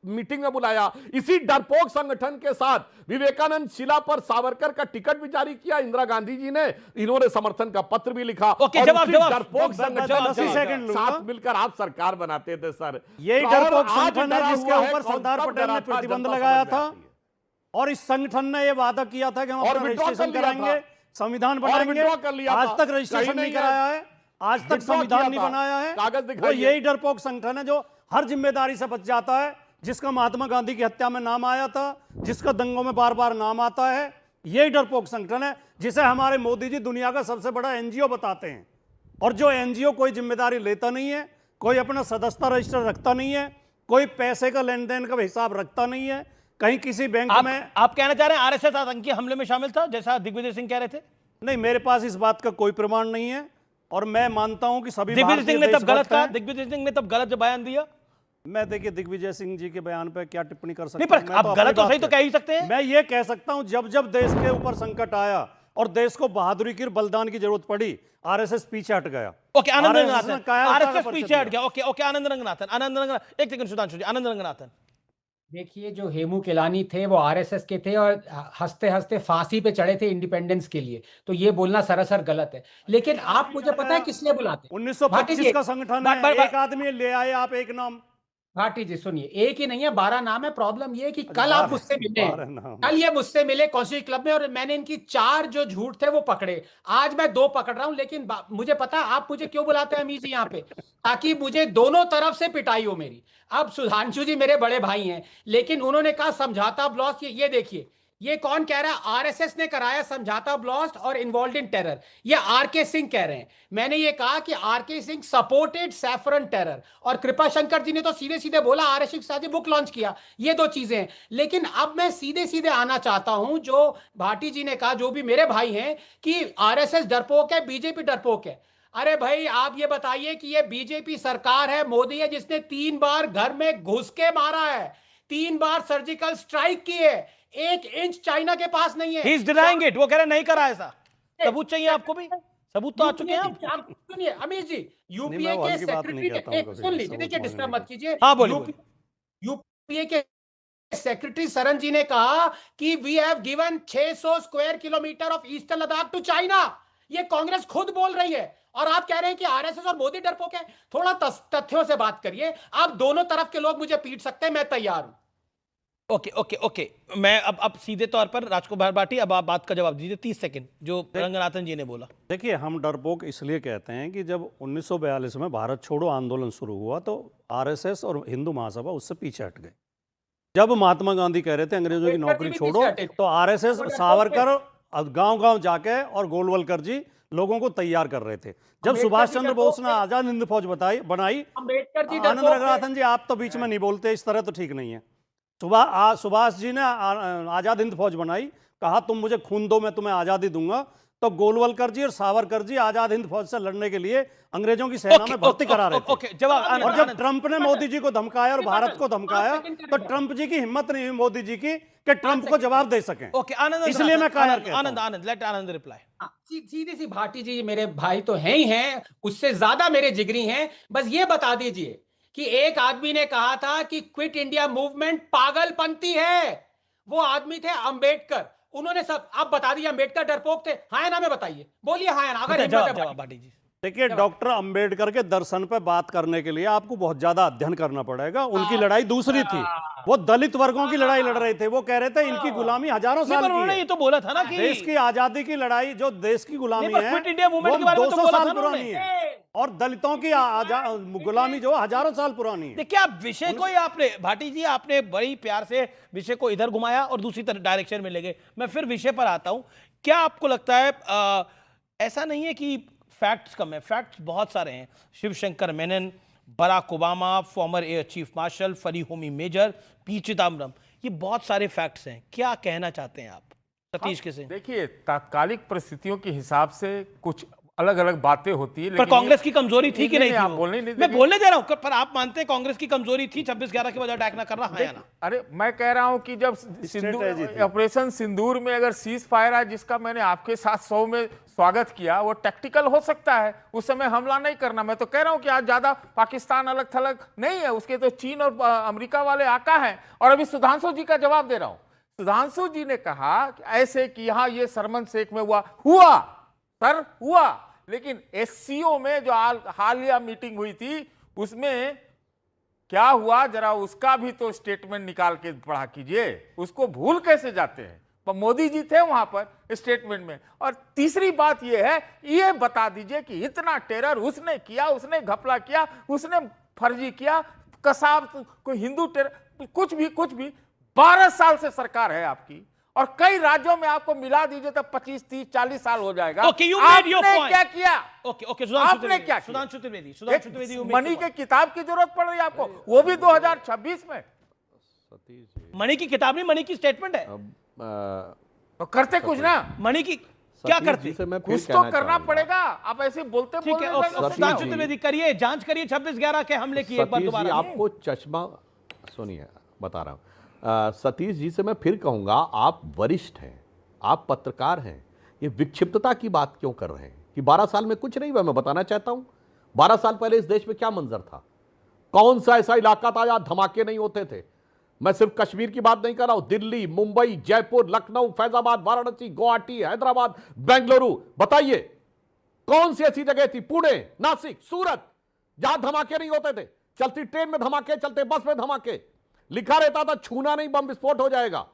मीटिंग में बुलाया। इसी डरपोक संगठन के साथ विवेकानंद शिला पर सावरकर का टिकट भी जारी किया इंदिरा गांधी जी ने, इन्होंने समर्थन का पत्र भी लिखा। ओके, और जवाब, उसी जवाब। डरपोक जवाब, संगठन जवाब, के सेकंड लूंगा। साथ मिलकर आप सरकार बनाते थे सर। यही और डरपोक आज संगठन है डरा जिसके हुआ है, ऊपर कौन सरदार कब पटेल डरा ने था, प्रतिबंध जनता लगाया समझ में था। आती है। और इस संगठन ने यह वादा किया था कि हम और अपना withdraw रजिस्ट्रेशन कर लिया कराएंगे, था। संविधान और बनाएंगे। withdraw कर लिया आज था। तक रजिस्ट्रेशन कहीं नहीं नहीं है। कराया है, आज तक withdraw संविधान किया नहीं था। बनाया है। कागज वो दिखाइए। यही डरपोक संगठन है जो हर जिम्मेदारी से बच जाता है, जिसका महात्मा गांधी की हत्या में नाम आया था, जिसका दंगों में बार बार नाम आता है। यही डरपोक संगठन है जिसे हमारे मोदी जी दुनिया का सबसे बड़ा एनजीओ बताते हैं। और जो एनजीओ कोई जिम्मेदारी लेता नहीं है, कोई अपना सदस्यता रजिस्टर रखता नहीं है, कोई पैसे का लेन देन का हिसाब रखता नहीं है, कहीं किसी बैंक में। आप कहना चाह रहे हैं आरएसएस आतंकी हमले में शामिल था, जैसा दिग्विजय सिंह कह रहे थे? नहीं, मेरे पास इस बात का कोई प्रमाण नहीं है और मैं मानता हूं कि सभी दिग्विजय भारतीय सिंह ने तब गलत देशभक्त कहा, हैं। दिग्विजय सिंह ने तब गलत जो बयान दिया। मैं देखिए दिग्विजय सिंह जी के बयान पे क्या टिप्पणी कर सकता नहीं, पर हूं? मैं आप अपनी गलत तो बात सही तो पे- कह ही सकते हैं। मैं ये कह सकता हूं जब जब देश के ऊपर संकट आया और देश को बहादुरी की बलिदान की जरूरत पड़ी, आरएसएस पीछे हट गया। ओके, आनंद RSS ने रंगनाथन, कायरता का आरएसएस परिचय पीछे हट दिया। गया। ओके, ओके, आनंद रंगनाथन, एक सेकंड सुधांशु जी, आनंद रंगनाथन। देखिए, जो हेमू केलानी थे वो आरएसएस के थे और हंसते हंसते फांसी पे चढ़े थे इंडिपेंडेंस के लिए, तो ये बोलना सरासर गलत है। लेकिन आप मुझे पता है किस लिए बुलाते हैं? 1925 का संगठन बट- है, बट- एक आदमी ले आए आप एक नाम। भाटी जी सुनिए, एक ही नहीं है, 12 नाम है। प्रॉब्लम ये है कि कल 12 आप मुझसे मिले, 12 नाम। कल ये मुझसे मिले कॉन्स्टिट्यूशन क्लब में और मैंने इनकी 4 जो झूठ थे वो पकड़े। आज मैं 2 पकड़ रहा हूं, लेकिन मुझे पता है आप मुझे क्यों बुलाते हैं अमीर जी यहाँ पे, ताकि मुझे दोनों तरफ से पिटाई हो मेरी। अब सुधांशु जी मेरे बड़े भाई हैं, लेकिन उन्होंने कहा समझौता ब्लास्ट। ये देखिए, ये कौन कह रहा है? आरएसएस ने कराया समझौता ब्लास्ट और इन्वॉल्व इन टेरर, ये आरके सिंह कह रहे हैं। मैंने ये कहा कि RK Singh supported saffron terror, और कृपा शंकर जी ने तो सीधे सीधे बोला आरएसएस ने बुक लॉन्च किया। ये 2 चीजें हैं। लेकिन अब मैं सीधे सीधे आना चाहता हूं, जो भाटी जी ने कहा, जो भी मेरे भाई हैं, कि आरएसएस डरपोक है, बीजेपी डरपोक है। अरे भाई, आप ये बताइए कि ये बीजेपी सरकार है, मोदी है, जिसने 3 बार घर में घुस के मारा है, 3 बार सर्जिकल स्ट्राइक की है, 1 इंच चाइना के पास नहीं है। ही इज डिनाइंग इट, वो कह रहे नहीं करा ऐसा। सबूत चाहिए आपको भी? सबूत तो आ चुके हैं आप। सुनिए अमीर जी, नहीं, यूपीए मैं वो के हल्की बात नहीं सेक्रेटरी कहता हूं कभी, सुन लीजिए, सबूत देखिए मांगने डिस्टर्ब की। मत कीजिए। हाँ, बोलिए। यूपीए के सेक्रेटरी सरन जी ने कहा कि we have given 600 square kilometre of eastern Ladakh to China. ये कांग्रेस खुद बोल रही है, और आप कह रहे हैं कि आरएसएस और मोदी डरपोक है। थोड़ा तथ्यों से बात करिए। आप दोनों तरफ के लोग मुझे पीट सकते हैं, मैं तैयार हूं। ओके, ओके, ओके, मैं अब सीधे तौर पर राजकुमार भाटी, अब आप बात का जवाब दीजिए 30 सेकंड, जो रंगनाथन जी ने बोला। देखिए, हम डरपोक इसलिए कहते हैं कि जब 1942 में भारत छोड़ो आंदोलन शुरू हुआ तो आरएसएस और हिंदू महासभा उससे पीछे हट गए। जब महात्मा गांधी कह रहे थे अंग्रेजों की नौकरी छोड़ो, तो आरएसएस सावरकर गांव-गांव जाके और गोलवलकर जी लोगों को तैयार कर रहे थे। जब सुभाष चंद्र बोस ने आजाद हिंद फौज बनाई, अम्बेडकर जी आनंद रंगनाथन जी आप तो बीच में नहीं बोलते, इस तरह तो ठीक नहीं है। सुभाष जी ने आजाद हिंद फौज बनाई, कहा तुम मुझे खून दो मैं तुम्हें आज़ादी दूंगा। तो गोलवलकर जी और सावरकर जी आजाद हिंद फौज से लड़ने के लिए अंग्रेजों की सेना में भर्ती करा रहे थे। ओके, जवाब और आनंद, जब आनंद। ट्रंप ने मोदी जी को धमकाया और भारत को धमकाया तो ट्रंप जी की हिम्मत नहीं हुई मोदी जी की कि ट्रंप को जवाब दे सकें। ओके, आनंद, इसलिए मैं कायर कहता हूं। आनंद, आनंद, लेट आनंद रिप्लाई। सीधी सी भाटी जी मेरे भाई तो हैं ही हैं, उससे ज्यादा मेरे जिगरी हैं। बस ये बता दीजिए कि एक आदमी ने कहा था कि क्विट इंडिया मूवमेंट पागलपंथी है, वो आदमी थे अंबेडकर। उन्होंने सब, आप बता दीजिए अंबेडकर डरपोक थे, हाँ या ना में बताइए, बोलिए हाँ या ना, अगर हिम्मत है जवाब भाटी। भाटी जी। देखिए, डॉक्टर अंबेडकर के दर्शन पे बात करने के लिए आपको बहुत ज्यादा अध्ययन करना पड़ेगा। उनकी लड़ाई दूसरी थी, वो दलित वर्गों की लड़ाई लड़ रहे थे। वो कह रहे थे इनकी गुलामी हजारों नहीं, साल पर की उन्होंने है। ये तो बोला था ना कि देश की आजादी की लड़ाई, जो देश की गुलामी नहीं, पर है, क्विट इंडिया मूवमेंट वो के बारे में तो 200 बोला साल था ना पुरानी उन्होंने। है, और दलितों की गुलामी जो हजारों साल पुरानी है। देखिए, आप विषय को ही आपने, भाटी जी, आपने बड़ी प्यार से विषय को इधर घुमाया और दूसरी तरफ डायरेक्शन में ले गए। मैं फिर विषय पर आता हूं। क्या आपको लगता है ऐसा नहीं है कि फैक्ट्स कम है? फैक्ट्स बहुत सारे हैं। Shivshankar Menon, Barack Obama, former air chief marshal, Fali Homi Major, P Chidambaram, ये बहुत सारे फैक्ट्स हैं। क्या कहना चाहते हैं आप सतीश के सिंह? देखिए, तात्कालिक परिस्थितियों के हिसाब से कुछ अलग अलग बातें होती है, पर लेकिन कांग्रेस की कमजोरी थी कि नहीं थी? आप वो? बोलने नहीं मैं देंगे। बोलने दे रहा हूं, पर आप मानते हैं कांग्रेस की कमजोरी थी 26/11 के बाद अटैक ना करना, हाँ या ना? अरे, मैं कह रहा हूं कि जब ऑपरेशन सिंदूर में अगर सीज फायर है, जिसका मैंने आपके साथ 100 में स्वागत किया, वो टैक्टिकल हो सकता है, उस समय हमला नहीं करना। मैं तो कह रहा हूं कि आज ज्यादा पाकिस्तान अलग थलग नहीं है, उसके तो चीन और अमेरिका वाले आका हैं। और अभी सुधांशु जी का जवाब दे रहा हूं। सुधांशु जी ने कहा कि ऐसे कि यहां ये सरमन शेख में हुआ सर, हुआ, लेकिन एससीओ में जो हालिया मीटिंग हुई थी, उसमें क्या हुआ, जरा उसका भी तो स्टेटमेंट निकाल के पढ़ा कीजिए। उसको भूल कैसे जाते हैं? पर मोदी जी थे वहां पर स्टेटमेंट में। और तीसरी बात यह है, ये बता दीजिए कि इतना टेरर उसने किया, उसने घपला किया, उसने फर्जी किया, कसाब, कोई हिंदू टेरर, कुछ भी 12 साल से सरकार है आपकी, और कई राज्यों में आपको मिला दीजिए तो 25, 30, 40 साल हो जाएगा। Okay, you made your आपने point. क्या किया? ओके, आपने क्या किया? Sudhanshu Trivedi, you make money your के point. किताब की जरूरत पड़ रही है आपको, वो भी 2026 में। सतीश जी, मणि की किताब नहीं, मणि की स्टेटमेंट है। तो करते कुछ ना, मणि की क्या सतीश करते? जी से मैं फिर कुछ तो कहना करना चाहूंगा। पड़ेगा। आप ऐसे बोलते ठीक है, बोलते सतीश सुधांशु जी, त्रिवेदी, करिए जांच करिए 26/11 के हमले की एक बार सतीश जी, दोबारा। आपको चश्मा, सुनिए बता रहा हूं। सतीश जी से मैं फिर कहूंगा, आप वरिष्ठ हैं, आप पत्रकार हैं, ये विक्षिप्तता की बात क्यों कर रहे हैं कि 12 साल में कुछ नहीं हुआ? मैं बताना चाहता हूं 12 साल पहले इस देश में क्या मंजर था, कौन सा ऐसा इलाका था जहां धमाके नहीं होते थे। मैं सिर्फ कश्मीर की बात नहीं कर रहा हूं, दिल्ली, मुंबई, जयपुर, लखनऊ, फैजाबाद, वाराणसी, गुवाहाटी, हैदराबाद, बेंगलुरु, बताइए कौन सी ऐसी जगह थी, पुणे, नासिक, सूरत, जहां धमाके नहीं होते थे? चलती ट्रेन में धमाके, चलते बस में धमाके, लिखा रहता था छूना नहीं बम विस्फोट हो जाएगा।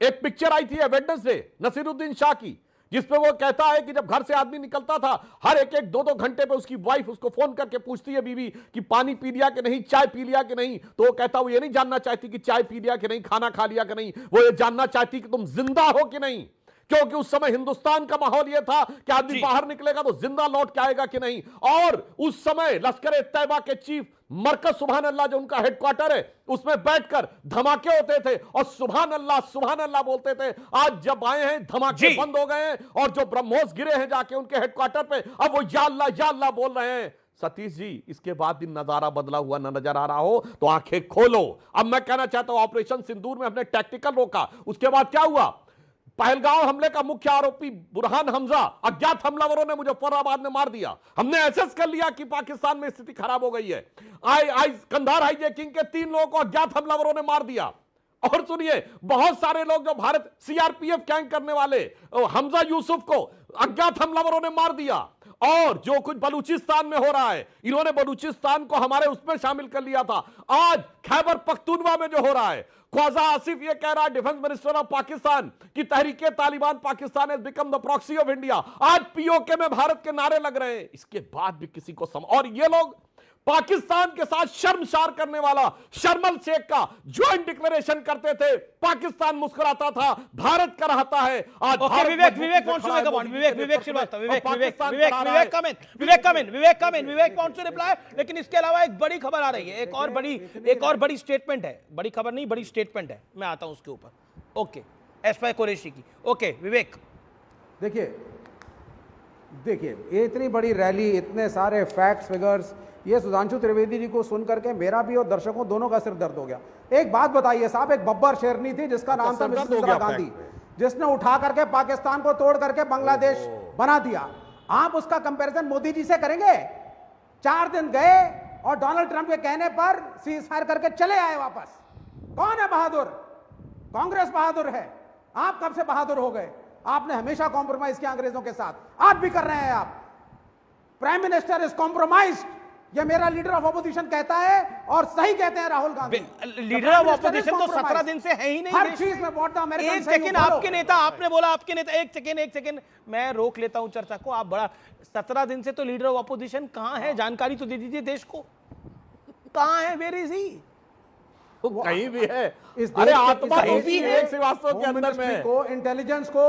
एक पिक्चर आई थी वेडनेसडे नसीरुद्दीन शाह की, जिसपे वो कहता है कि जब घर से आदमी निकलता था, हर एक 2-2 घंटे पे उसकी वाइफ उसको फोन करके पूछती है, बीवी, कि पानी पी लिया कि नहीं, चाय पी लिया कि नहीं। तो वो कहता, वो ये नहीं जानना चाहती कि चाय पी लिया कि नहीं, खाना खा लिया कि नहीं, वो ये जानना चाहती कि तुम जिंदा हो कि नहीं। क्योंकि उस समय हिंदुस्तान का माहौल यह था कि आदमी बाहर निकलेगा तो जिंदा लौट के आएगा कि नहीं। और उस समय लश्कर तैयबा के चीफ मरकज सुभान अल्लाह, जो उनका हेडक्वार्टर है, उसमें बैठकर धमाके होते थे और सुभान अल्लाह बोलते थे। आज जब आए हैं, धमाके बंद हो गए हैं, और जो ब्रह्मोस गिरे हैं जाके उनके हेडक्वार्टर पे, अब वो या अल्लाह बोल रहे हैं। सतीश जी, इसके बाद भी नजारा बदला हुआ न नजर आ रहा हो तो आंखें खोलो। अब मैं कहना चाहता हूं, ऑपरेशन सिंदूर में हमने टैक्टिकल रोका, उसके बाद क्या हुआ? पहलगांव हमले का मुख्य आरोपी बुरहान हमजा अज्ञात हमलावरों ने मुजफ्फराबाद में मार दिया। हमने एहसास कर लिया कि पाकिस्तान में स्थिति खराब हो गई है। कंधार हाईजैकिंग के 3 लोगों को अज्ञात हमलावरों ने मार दिया। और सुनिए, बहुत सारे लोग जो भारत सीआरपीएफ कैंप करने वाले हमजा यूसुफ को अज्ञात हमलावरों ने मार दिया। और जो कुछ बलूचिस्तान में हो रहा है, इन्होंने बलूचिस्तान को हमारे उसमें शामिल कर लिया था। आज खैबर पख्तूनवा में जो हो रहा है, ख्वाजा आसिफ ये कह रहा है, डिफेंस मिनिस्टर ऑफ पाकिस्तान, कि Tehreek-e Taliban Pakistan has become the proxy of India. आज पीओके में भारत के नारे लग रहे हैं। इसके बाद भी किसी को और ये लोग पाकिस्तान के साथ शर्मसार करने वाला शर्मल शेख का ज्वाइंट डिक्लेरेशन करते थे, पाकिस्तान मुस्कुराता था, भारत कर रहता है। आज विवेक wants to make a point. Vivek Srivastava, Vivek wants to reply। लेकिन इसके अलावा एक बड़ी खबर आ रही है, एक और बड़ी स्टेटमेंट है, बड़ी खबर नहीं, बड़ी स्टेटमेंट है, मैं आता हूं उसके ऊपर। ओके, एसपाई कुरैशी की। ओके विवेक, देखिए, देखिए, ये इतनी बड़ी रैली, इतने सारे फैक्ट्स फिगर्स, ये सुधांशु त्रिवेदी जी को सुन करके मेरा भी और दर्शकों दोनों का सिर दर्द हो गया। एक बात बताइए साहब, एक बब्बर शेरनी थी जिसका नाम था मिसेस इंदिरा गांधी, जिसने उठा करके पाकिस्तान को तोड़ करके बांग्लादेश बना दिया। आप उसका कंपैरिजन मोदी जी से करेंगे? 4 दिन गए और डोनाल्ड ट्रंप के कहने पर सीज फायर करके चले आए वापस। कौन है बहादुर? कांग्रेस बहादुर है। आप कब से बहादुर हो गए? आपने हमेशा कॉम्प्रोमाइज किया अंग्रेजों के साथ, आज भी कर रहे हैं आप। प्राइम मिनिस्टर इज कॉम्प्रोमाइज्ड, ये मेरा लीडर ऑफ ऑपोजिशन कहता है और सही कहते हैं Rahul Gandhi. Leader of opposition तो 17 दिन से है ही नहीं हर देश चीज में व्हाट द अमेरिकन एक सेकंड आपके नेता, आपने बोला आपके नेता, एक सेकंड मैं रोक लेता हूं चर्चा को। आप बड़ा 17 दिन से तो लीडर ऑफ ऑपोजिशन कहां है? जानकारी तो दे दीजिए देश को, कहां है? Where is he? कहीं भी है। इस अरे देश आत्मा के तो किसी विवेक श्रीवास्तव के होम अंदर में मिनिस्ट्री है। को, इंटेलिजेंस को,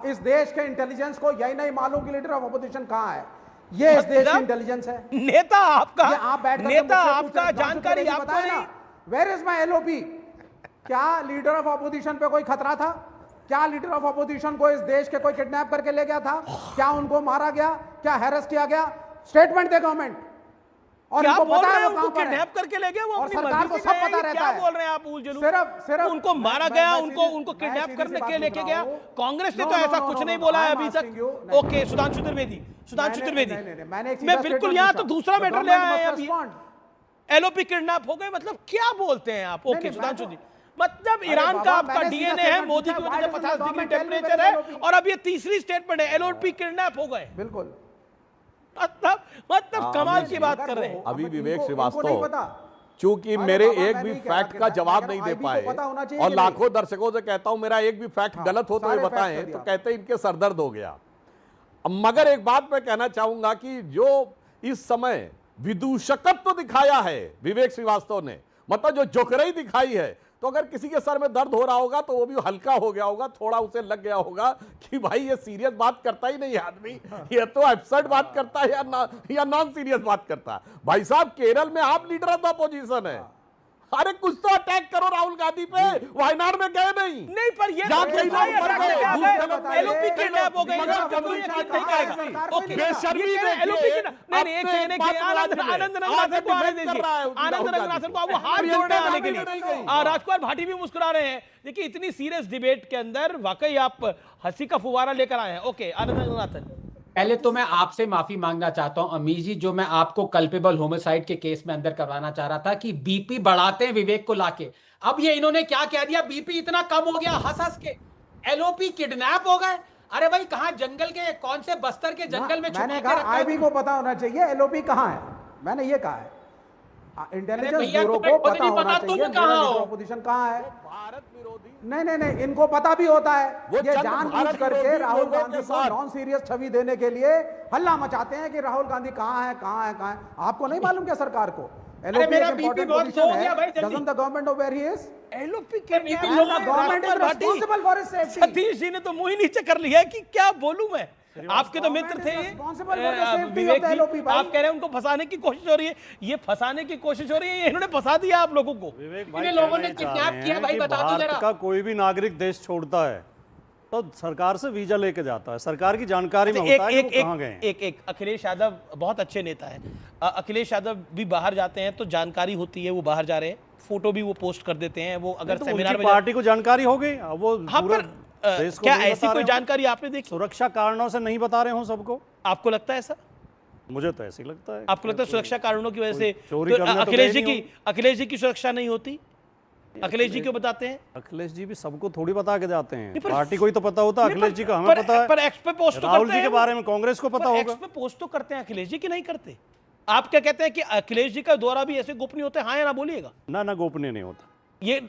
इस देश के इंटेलिजेंस को यही नहीं मालूम कि लीडर ऑफ ऑपोजिशन कहां है। ये इस देश की इंटेलिजेंस है। नेता आपका, ये आप बैठ नेता आपका, जानकारी आपको नहीं। Where is my LOP? क्या लीडर ऑफ ऑपोजिशन पे कोई खतरा था? क्या लीडर ऑफ ऑपोजिशन को इस देश के कोई किडनैप करके ले गया था? क्या उनको मारा गया? क्या हैरेस किया गया? स्टेटमेंट दे गवर्नमेंट। और क्या इनको बोल पता रहे है हैं? वो उनको कहां पर है। किडनैप करके ले गए, वो और अपनी सरकार को मर्जी से सब गए पता हैं? रहता क्या है। बोल रहे हैं आप? उल जुलूल सिर्फ उनको मारा मैं गया, सीधी- उनको मैं किडनैप सीधी करने सी के बात लेके बोल गया। रहा हूं। कांग्रेस ने No, तो no, ऐसा no, कुछ no, नहीं no, बोला है I'm अभी asking you, तक। नहीं, ओके, सुधांशु त्रिवेदी, सुधांशु मैंने- त्रिवेदी, नहीं, नहीं, मैंने एक मैं सीधा बिल्कुल statement यहाँ तो पूछा। दूसरा The मैटर ले government आए हैं must अभी। respond। एलओपी किडनैप हो गए, मतलब क्या बोलते हैं आप? ओके, नहीं, सुधांशु मैं जी, तो- मतलब अरे ईरान का बाबा, आपका मैंने सीधा डीएनए है, statement मोदी की पूछा, वजह से why doesn't 50 the degree government tell me temperature whether है, LOP और अब ये तीसरी स्टेटमेंट है, एलओपी किडनैप हो गए। बिल्कुल। मतलब कमाल की बात कर रहे हैं। अभी इनको- विवेक इनको श्रीवास्तव नहीं पता। चूंकि अरे मेरे बाबा, एक मैं भी नहीं कह फैक्ट रहा का कि जवाब लेकिन नहीं दे IB को पाए पता होना चाहिए और कि नहीं। लाखों दर्शकों से कहता हूं मेरा एक भी फैक्ट हाँ, गलत हो तो सारे ये फैक्ट बताएं, कर तो दिया। कहते हैं इनके सरदर्द हो गया। मगर एक बात मैं कहना चाहूंगा कि जो इस समय विदूषकत्व दिखाया है विवेक श्रीवास्तव ने, मतलब जो जोकरई दिखाई है, तो अगर किसी के सर में दर्द हो रहा होगा तो वो भी हल्का हो गया होगा, थोड़ा उसे लग गया होगा कि भाई ये सीरियस बात करता ही नहीं है आदमी, ये तो एब्सर्ड बात करता है या नॉन सीरियस बात करता है। भाई साहब, केरल में आप लीडर ऑफ द अपोजिशन है, अरे कुछ तो अटैक करो राहुल गांधी पे। वायनाड में गए नहीं पर ये जहाँ कई लोग मर गए, एलओपी किडनैप हो गए, मगर इसका जब कोई उनका यकीन नहीं कहा है, करेगा। ओके, बेशर्मी ये कह रहे हैं, देखिए, एलओपी किडनैप नहीं, एक अपने सेकंड, बात आनंद में आनंद आज रंगनाथन को आने डिबेट कर रहा है दीजिए, आनंद राहुल रंगनाथन गांधी को आप वो हाथ प्रियंका जोड़ने आने के गांधी लिए। नहीं गई। राजकुमार भाटी भी मुस्कुरा रहे हैं। देखिए, इतनी सीरियस डिबेट के अंदर वाकई आप हंसी का फुवारा लेकर आए हैं। ओके, आनंद रंगनाथन, पहले तो मैं आपसे माफी मांगना चाहता हूं अमीर जी, जो मैं आपको कल्पेबल होमिसाइड के केस में अंदर करवाना चाह रहा था कि बीपी बढ़ाते हैं विवेक को लाके। अब ये इन्होंने क्या कह दिया, बीपी इतना कम हो गया हंस हंस के, एलओपी किडनैप हो गए। अरे भाई, कहां जंगल के, कौन से बस्तर के जंगल में छुपा मैंने के कहा रखा है आईबी को पता होना चाहिए एलओपी कहां है, मैंने ये कहा है। इंटेलिजेंस भैया, ब्यूरो तुम्हें को खुद पता नहीं होना पता, चाहिए तुम कहां हो? ऑपोजिशन कहां है। भारत विरोधी नहीं, इनको पता भी होता है। वो ये चंद जानबूझ भारत करके विरोधी राहुल लोगों गांधी के को साथ नॉन सीरियस छवि देने के लिए हल्ला मचाते हैं कि राहुल गांधी कहां है। आपको नहीं मालूम क्या सरकार को? अरे मेरा बीपी बहुत लो हो गया भाई, जल्दी। Doesn't the government know where he is? LOP बीपी किडनैप लो, The government is responsible for his safety. Satish ji ने तो मुंह ही नीचे कर लिया है कि क्या बोलूं मैं। आपके तो मित्र थे Government is responsible for the safety Vivek of the ji, LOP भाई। आप कह रहे हैं उनको फंसाने की कोशिश हो रही है, ये फंसाने की कोशिश हो रही है, ये इन्होंने फंसा दिया आप लोगों को। विवेक इतने भाई लोगों ने कहना चाह किडनैप रहे किया हैं भाई, कि बता दो भारत जरा। का कोई भी नागरिक देश छोड़ता है तो सरकार से वीजा लेके जाता है, सरकार की जानकारी में होता है कि वो कहाँ गए हैं। एक अखिलेश यादव बहुत अच्छे नेता है। अखिलेश यादव भी बाहर जाते हैं तो जानकारी होती है वो बाहर जा रहे हैं, फोटो भी वो पोस्ट कर देते हैं। वो अगर तो सेमिनार उनकी में पार्टी को जानकारी हो गई, अब वो हाँ, पूरा पर देश को क्या नहीं ऐसी बता कोई रहे हों? जानकारी आपने देखी? सुरक्षा कारणों से नहीं बता रहे हो सबको? आपको लगता है ऐसा? मुझे तो ऐसे ही लगता है। आपको लगता है सुरक्षा कारणों की वजह से चोरी तो करने तो अखिलेश गए जी नहीं की अखिलेश जी की सुरक्षा नहीं होती? अखिलेश जी क्यों बताते हैं? अखिलेश जी भी सबको थोड़ी बता के जाते हैं, पर- पार्टी को ही तो पता होता है। नहीं, अखिलेश जी का हमें पर- पता है, पर एक्स पे पोस्ट तो राहुल करते जी हैं के वो। बारे में कांग्रेस को पता पर होगा। एक्स पे पोस्ट तो करते हैं, अखिलेश जी की नहीं करते। आप क्या कहते हैं कि अखिलेश जी का दौरा भी ऐसे गोपनीय होता है? हाँ या ना बोलिएगा। ना गोपनीय नहीं होता, ये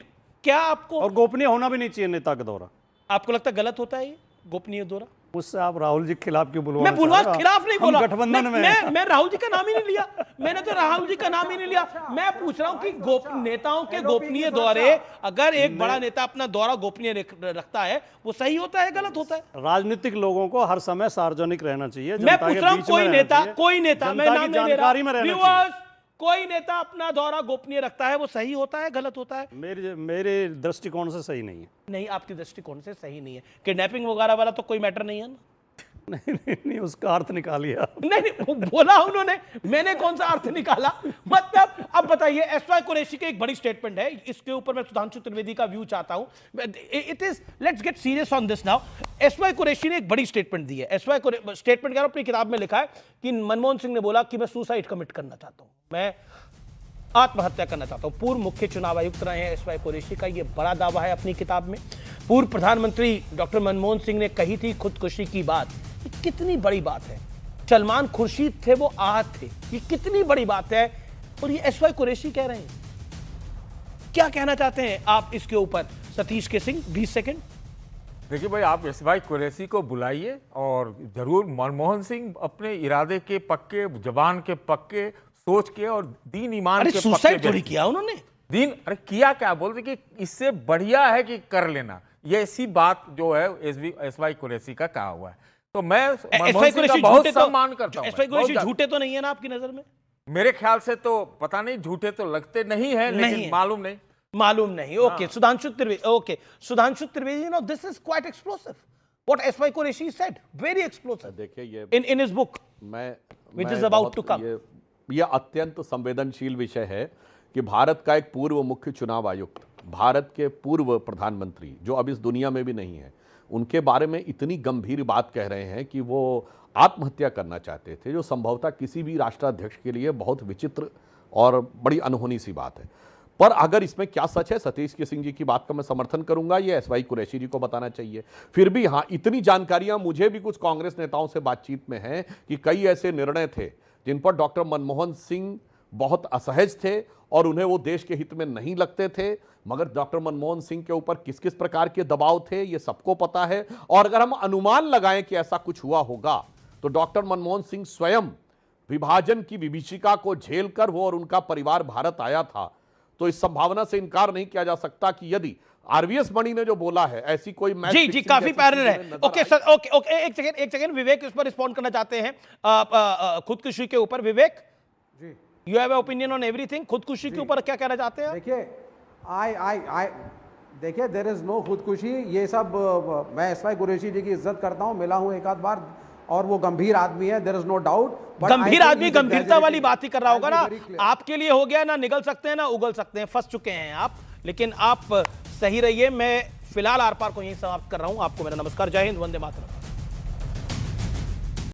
क्या आपको और गोपनीय होना भी नहीं चाहिए नेता का दौरा। आपको लगता है गलत होता है ये गोपनीय दौरा? उससे आप राहुल जी के खिलाफ क्यों बुलवा? मैं बुलवा खिलाफ नहीं बोला, गठबंधन में मैं राहुल जी का नाम ही नहीं लिया। मैंने तो राहुल जी का नाम ही नहीं लिया। मैं पूछ रहा हूं कि नेताओं के गोपनीय दौरे, अगर एक बड़ा नेता अपना दौरा गोपनीय रखता है, वो सही होता है गलत होता है? राजनीतिक लोगों को हर समय सार्वजनिक रहना चाहिए। मैं पूछ रहा हूं कोई नेता मैं नाम नहीं ले रहा, जानकारी में रहना चाहिए। व्यूअर्स, कोई नेता अपना दौरा गोपनीय रखता है, वो सही होता है गलत होता है? मेरे दृष्टिकोण से सही नहीं है। नहीं, आपकी दृष्टिकोण से सही नहीं है। किडनैपिंग वगैरह वाला तो कोई मैटर नहीं है ना? नहीं नहीं नहीं, उसका अर्थ निकालिए आप। नहीं नहीं, वो बोला उन्होंने, मैंने कौन सा अर्थ निकाला? मतलब अब बताइए, एसवाई कुरैशी की एक बड़ी स्टेटमेंट है, इसके ऊपर मैं सुधांशु त्रिवेदी का व्यू चाहता हूं। It is, let's get serious on this now. SY Qureshi ने एक बड़ी स्टेटमेंट दी है। एसवाई स्टेटमेंट क्या अपनी किताब में लिखा है कि मनमोहन सिंह ने बोला कि मैं सुसाइड कमिट करना चाहता हूं, मैं आत्महत्या करना चाहता हूं। पूर्व मुख्य चुनाव आयुक्त रहे हैं एसवाई कुरैशी का यह बड़ा दावा है अपनी किताब में। पूर्व प्रधानमंत्री डॉक्टर मनमोहन सिंह ने कही थी खुदकुशी की बात, कितनी बड़ी बात है। सलमान खुर्शीद थे, वो आहत थे, ये कितनी बड़ी बात है, और ये एसवाई कुरैशी कह रहे हैं। क्या कहना चाहते हैं आप इसके ऊपर सतीश के सिंह? 20 सेकंड। देखिए भाई, आप एसवाई कुरैशी को बुलाइए और जरूर मनमोहन सिंह अपने इरादे के पक्के, जबान के पक्के, सोच के और दीन ईमान के पक्के सुसाइड थोड़ी व्यक्ति। किया उन्होंने। अरे किया क्या, बोलते कि इससे बढ़िया है कि कर लेना, ये ऐसी बात जो है एसवाई कुरैशी का कहा हुआ है। तो मैं मनमोहन सिंह का बहुत सम्मान करता हूं। एसवाई कुरैशी झूठे तो नहीं है ना आपकी नजर में? मेरे ख्याल से तो पता नहीं, झूठे तो लगते नहीं है, लेकिन मालूम नहीं। Okay, Sudhanshu Trivedi. Okay, Sudhanshu Trivedi, no this is quite explosive what SY Qureshi said, very explosive. देखिए ये in his book which is about to come. ये अत्यंत संवेदनशील विषय है कि भारत का एक पूर्व मुख्य चुनाव आयुक्त, भारत के पूर्व प्रधानमंत्री जो अब इस दुनिया में भी नहीं है, उनके बारे में इतनी गंभीर बात कह रहे हैं कि वो आत्महत्या करना चाहते थे, जो संभवतः किसी भी राष्ट्राध्यक्ष के लिए बहुत विचित्र और बड़ी अनहोनी सी बात है। पर अगर इसमें क्या सच है, सतीश के सिंह जी की बात का मैं समर्थन करूंगा, ये एसवाई कुरैशी जी को बताना चाहिए। फिर भी हाँ, इतनी जानकारियां मुझे भी कुछ कांग्रेस नेताओं से बातचीत में हैं कि कई ऐसे निर्णय थे जिन पर डॉक्टर मनमोहन सिंह बहुत असहज थे और उन्हें वो देश के हित में नहीं लगते थे, मगर डॉक्टर मनमोहन सिंह के ऊपर किस किस प्रकार के दबाव थे ये सबको पता है। और अगर हम अनुमान लगाएं कि ऐसा कुछ हुआ होगा तो डॉक्टर मनमोहन सिंह स्वयं विभाजन की विभीषिका को झेलकर वो और उनका परिवार भारत आया था, तो इस संभावना से इनकार नहीं किया जा सकता कि यदि आरवीएस मणि ने जो बोला है ऐसी कोई मैच जी काफी पैरेलल है। ओके सर, ओके एक सेकंड विवेक इस पर रिस्पॉन्ड करना चाहते हैं खुदकुशी के ऊपर। Vivek ji, you have opinion on everything, खुदकुशी के ऊपर क्या कहना चाहते हैं? देखिए देयर इज नो खुदकुशी, ये सब मैं एसवाई कुरैशी जी की इज्जत करता हूं, मिला हूं एक आध बार, और वो गंभीर आदमी है, देयर इज नो डाउट। गंभीर आदमी गंभीरता वाली बात ही कर रहा होगा ना। आपके लिए हो गया ना, निगल सकते हैं ना उगल सकते हैं, फंस चुके हैं आप, लेकिन आप सही रहिए। मैं फिलहाल आर पार को यहीं समाप्त कर रहा हूं। आपको मेरा नमस्कार, जय हिंद, वंदे मातरम।